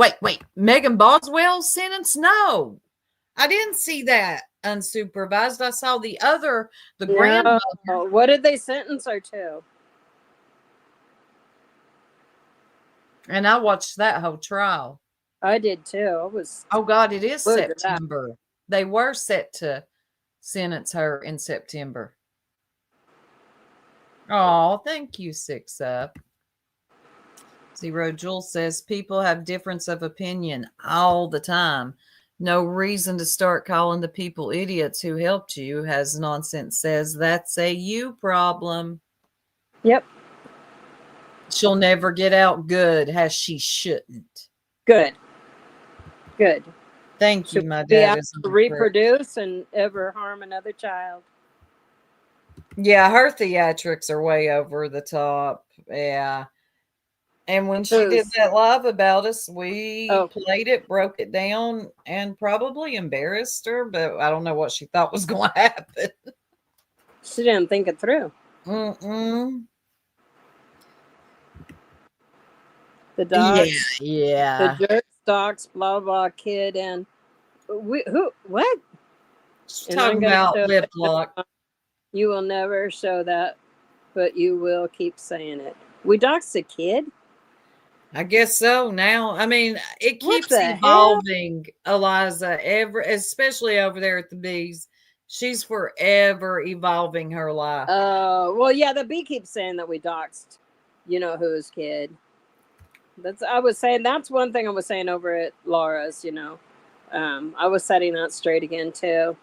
Megan Boswell's sentence? No. I didn't see that unsupervised. I saw the grandmother. What did they sentence her to? And I watched that whole trial. I did too. Oh God, it is September. They were set to sentence her in September. Oh, thank you, 6 Up. Zero Jewel says people have difference of opinion all the time. No reason to start calling the people idiots who helped you. Has Nonsense says that's a you problem. Yep. She'll never get out good, as she shouldn't. Good. Thank you, my dad. Is to reproduce and ever harm another child. Yeah, her theatrics are way over the top. Yeah. And when she did that live about us, we played it, broke it down, and probably embarrassed her, but I don't know what she thought was going to happen. She didn't think it through. Mm-mm. The dogs, Yeah. the jerk stocks, blah blah kid, and what? She's And I'm talking gonna about show lip it. lock. You will never show that, but you will keep saying it. We doxed a kid. I guess so now. I mean, it What keeps the hell? evolving, Eliza, especially over there at the bees. She's forever evolving her life. Well, yeah, the bee keeps saying that we doxed, you know whose kid. I was saying that's one thing I was saying over at Laura's. I was setting that straight again too,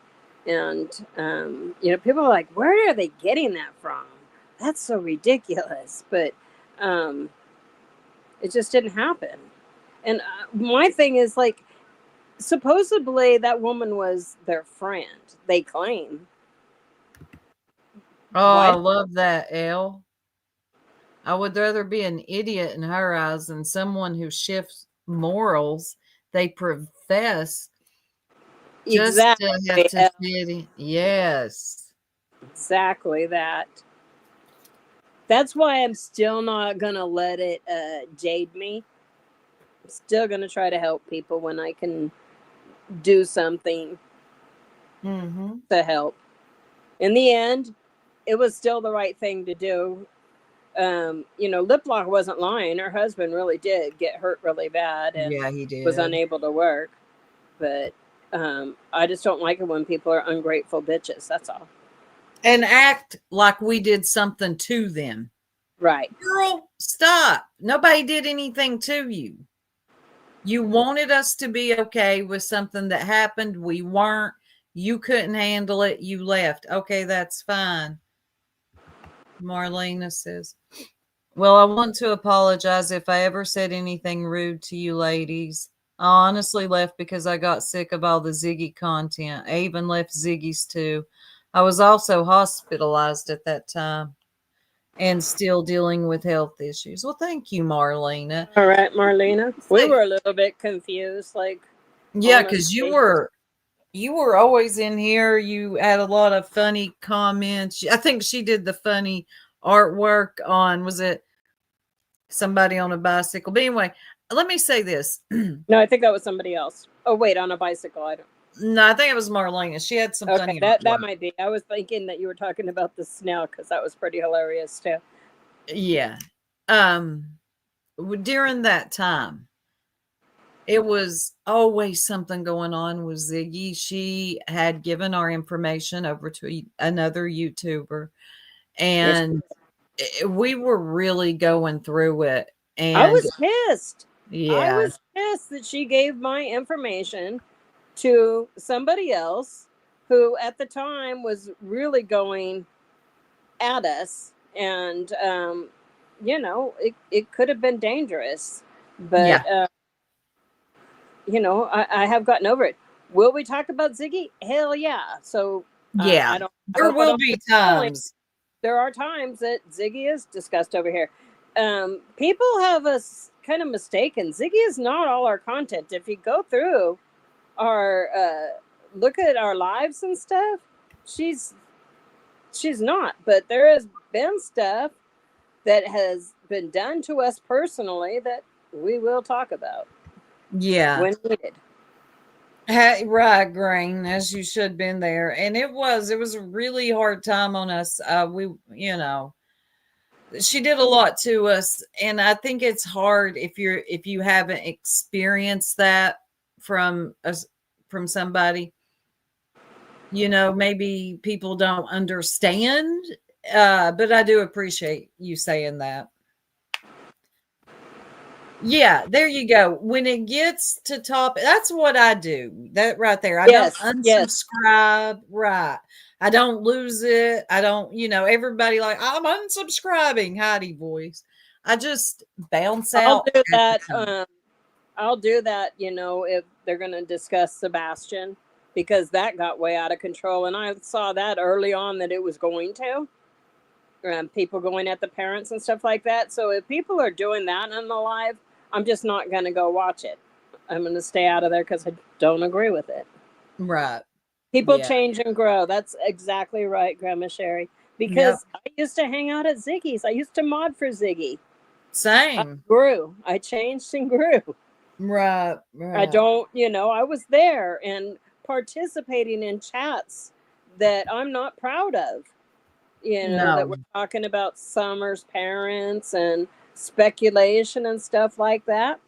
and people are like, where are they getting that from? That's so ridiculous, but it just didn't happen. And my thing is like, supposedly that woman was their friend. They claim. Oh, Why? I love that, Elle. I would rather be an idiot in her eyes than someone who shifts morals they profess just to have Exactly. to fit in. Yes. Exactly that. That's why I'm still not gonna let it jade me. I'm still gonna try to help people when I can do something Mm-hmm. to help. In the end, it was still the right thing to do. Lip lock wasn't lying. Her husband really did get hurt really bad and Yeah, he was did. unable to work. But I just don't like it when people are ungrateful bitches. That's all. And act like we did something to them. Right. Girl, stop. Nobody did anything to you. You wanted us to be okay with something that happened. We weren't. You couldn't handle it. You left. Okay, that's fine. Marlena says, well, I want to apologize if I ever said anything rude to you ladies. I honestly left because I got sick of all the Ziggy content. I even left Ziggy's too. I was also hospitalized at that time and still dealing with health issues. Well, thank you, Marlena. All right, Marlena. We were a little bit confused. Like, yeah, because you honestly. were always in here. You had a lot of funny comments. I think she did the funny artwork on, was it somebody on a bicycle? But anyway, let me say this. No, I think that was somebody else. Oh, wait, on a bicycle. I don't. No, I think it was Marlena. She had some Okay, funny that artwork. might be. I was thinking that you were talking about the snail because that was pretty hilarious too. Yeah. During that time, it was always something going on with Ziggy. She had given our information over to another YouTuber, and we were really going through it. And I was pissed. Yeah. I was pissed that she gave my information to somebody else who at the time was really going at us. And, it could have been dangerous. But, I have gotten over it. Will we talk about Ziggy? Hell yeah. So, yeah, there will be times. There are times that Ziggy is discussed over here. People have us kind of mistaken. Ziggy is not all our content. If you go through our look at our lives and stuff, she's not. But there has been stuff that has been done to us personally that we will talk about. Yeah, when needed. Hey, right, Grain, as you should have been there. And it was a really hard time on us. She did a lot to us. And I think it's hard if you haven't experienced that from somebody, maybe people don't understand. But I do appreciate you saying that. Yeah, there you go. When it gets to top, that's what I do. That right there. I don't unsubscribe. Right. I don't lose it. I don't, everybody like, I'm unsubscribing, Heidi voice. I just bounce out. I'll do that. I'll do that, if they're going to discuss Sebastian, because that got way out of control. And I saw that early on that it was going to. People going at the parents and stuff like that. So if people are doing that in the live, I'm just not going to go watch it. I'm going to stay out of there because I don't agree with it. Right. People Yeah. change and grow. That's exactly right, Grandma Sherry. Yep. Because I used to hang out at Ziggy's. I used to mod for Ziggy. I Same. grew. I changed and grew. Right. I Right. don't, I was there and participating in chats that I'm not proud of, that No. we're talking about Summer's parents and speculation and stuff like that.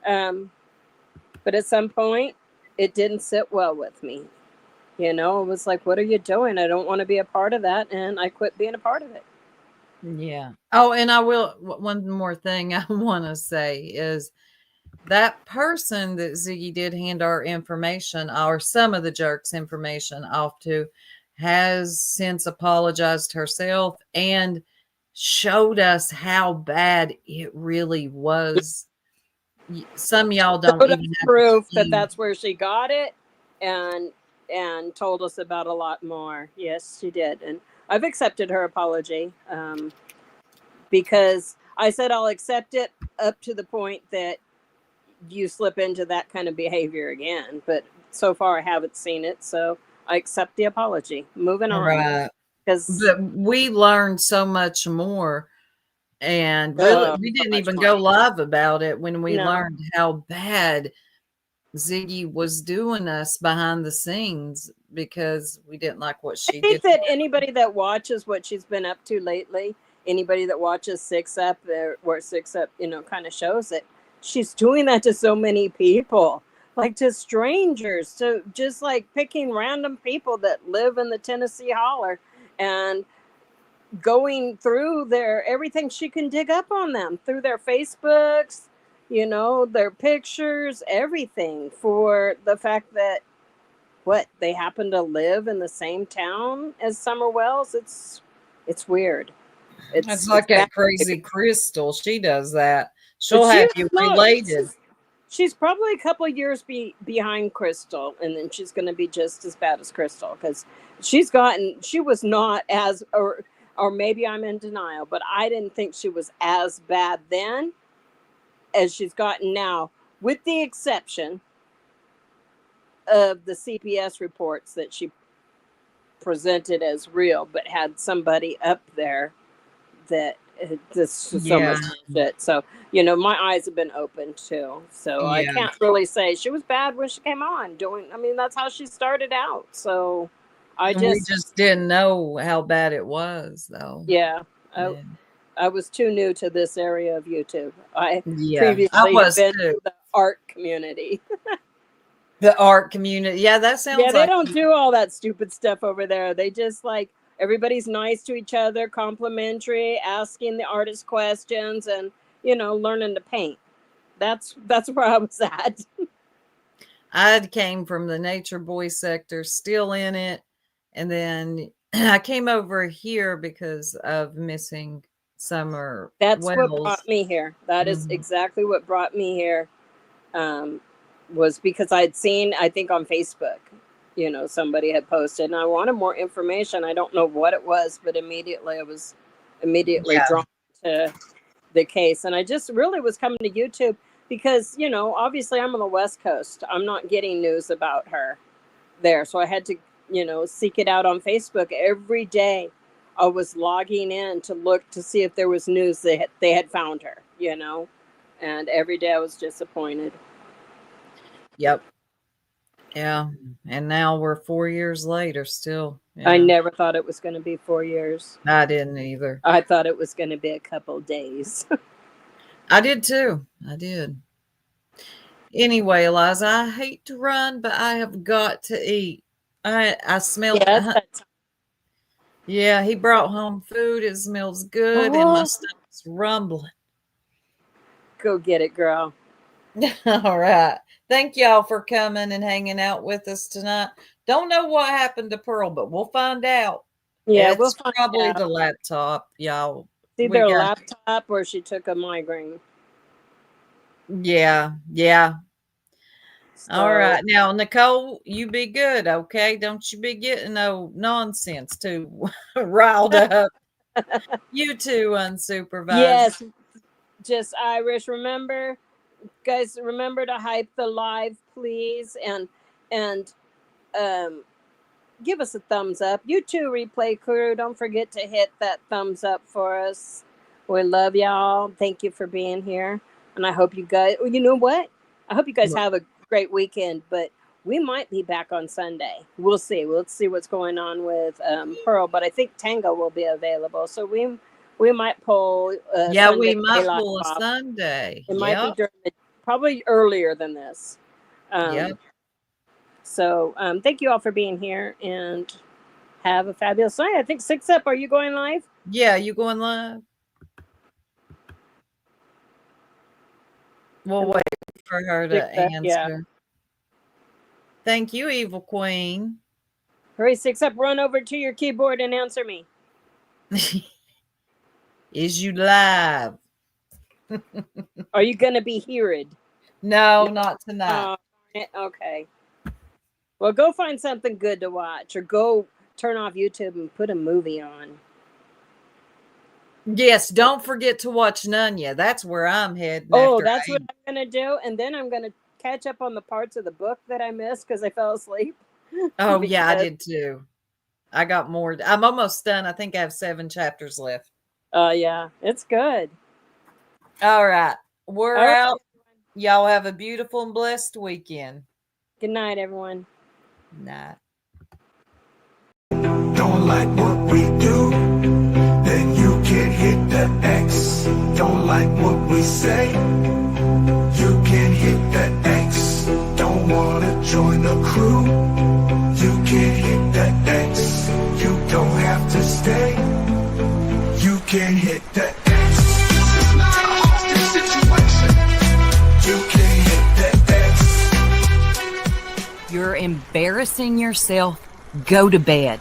But at some point, it didn't sit well with me. It was like, what are you doing? I don't want to be a part of that. And I quit being a part of it. Yeah. Oh, and I will. One more thing I want to say is that person that Ziggy did hand our information, or some of the jerks' information off to, has since apologized herself and showed us how bad it really was. Some of y'all don't Showed us even have proof that to that's where she got it, and told us about a lot more. Yes, she did, and I've accepted her apology, because I said I'll accept it up to the point that you slip into that kind of behavior again. But so far, I haven't seen it, so I accept the apology. Moving on, right. because But we learned so much more. And really, we so didn't much even more. go live about it when we No. learned how bad Ziggy was doing us behind the scenes because we didn't like what I she think did. that anybody that watches what she's been up to lately, anybody that watches Six Up, where Six Up, kind of shows it, she's doing that to so many people, like to strangers, to just like picking random people that live in the Tennessee holler and going through everything she can dig up on them, through their Facebooks, their pictures, everything, for the fact that they happen to live in the same town as Summer Wells. It's weird. It's like that crazy Crystal. She does that. She'll But have you related. She's probably a couple of years behind Crystal, and then she's going to be just as bad as Crystal, because she was not as, or maybe I'm in denial, but I didn't think she was as bad then as she's gotten now, with the exception of the CPS reports that she presented as real, but had somebody up there that this is so much shit. So, my eyes have been opened too. So I can't really say she was bad when she came on doing. I mean, that's how she started out. So we just didn't know how bad it was, though. Yeah. I was too new to this area of YouTube. I I previously was been too. to the art community. The art community. Yeah, that sounds Yeah, they like don't do all that stupid stuff over there. They just like everybody's nice to each other, complimentary, asking the artist questions, and learning to paint. That's where I was at. I came from the nature boy sector, still in it, and then I came over here because of missing Summer. That's what Wells. brought me here. That is exactly what brought me here. Was because I'd seen, I think on Facebook, somebody had posted, and I wanted more information. I don't know what it was, but immediately I was drawn to the case. And I just really was coming to YouTube because, obviously I'm on the West Coast. I'm not getting news about her there. So I had to, seek it out on Facebook every day. I was logging in to look to see if there was news that they had found her, and every day I was disappointed. Yep. Yeah. And now we're 4 years later still. I never thought it was going to be 4 years. I didn't either. I thought it was going to be a couple days. I did too. I did. Anyway, Eliza, I hate to run, but I have got to eat. I smelled Yeah, he brought home food. It smells good and my stomach's rumbling. Go get it, girl. All right. Thank y'all for coming and hanging out with us tonight. Don't know what happened to Pearl, but we'll find out. Yeah, it's we'll find probably out. The laptop, y'all. It's either a laptop or she took a migraine. Yeah. So, all right. Now, Nicole, you be good, okay? Don't you be getting no nonsense too riled up. You too, unsupervised. Yes. Just Irish. Guys, remember to hype the live, please. And give us a thumbs up. You too, replay crew. Don't forget to hit that thumbs up for us. We love y'all. Thank you for being here. And I hope you guys, you know what? I hope you guys have a great weekend, but we might be back on Sunday. We'll see. We'll see what's going on with Pearl, but I think Tango will be available. So we might pull Yeah, we Sunday might Live pull a off. Sunday. It might be during probably earlier than this. Yep. So thank you all for being here and have a fabulous night. I think 6 Up, are you going live? Yeah, you going live? We'll wait for her to 6 Up, answer. yeah. Thank you, Evil Queen. Hurry, 6 Up, run over to your keyboard and answer me. Is you live? Are you going to be heard? No, not tonight. Okay. Well, go find something good to watch or go turn off YouTube and put a movie on. Yes, don't forget to watch Nunya. That's where I'm heading. Oh, after that's what I'm going to do. And then I'm going to catch up on the parts of the book that I missed because I fell asleep. Oh, yeah, I did too. I got more. I'm almost done. I think I have 7 chapters left. Oh, yeah. It's good. All right. We're All right. out. Y'all have a beautiful and blessed weekend. Good night, everyone. Night. Don't like what we do, then you can hit the X. Don't like what we say, you can hit the X. Don't wanna join the crew, you can hit the X. You don't have to stay, you can hit the X. This is not a hostage situation, you can hit the X. You're embarrassing yourself. Go to bed.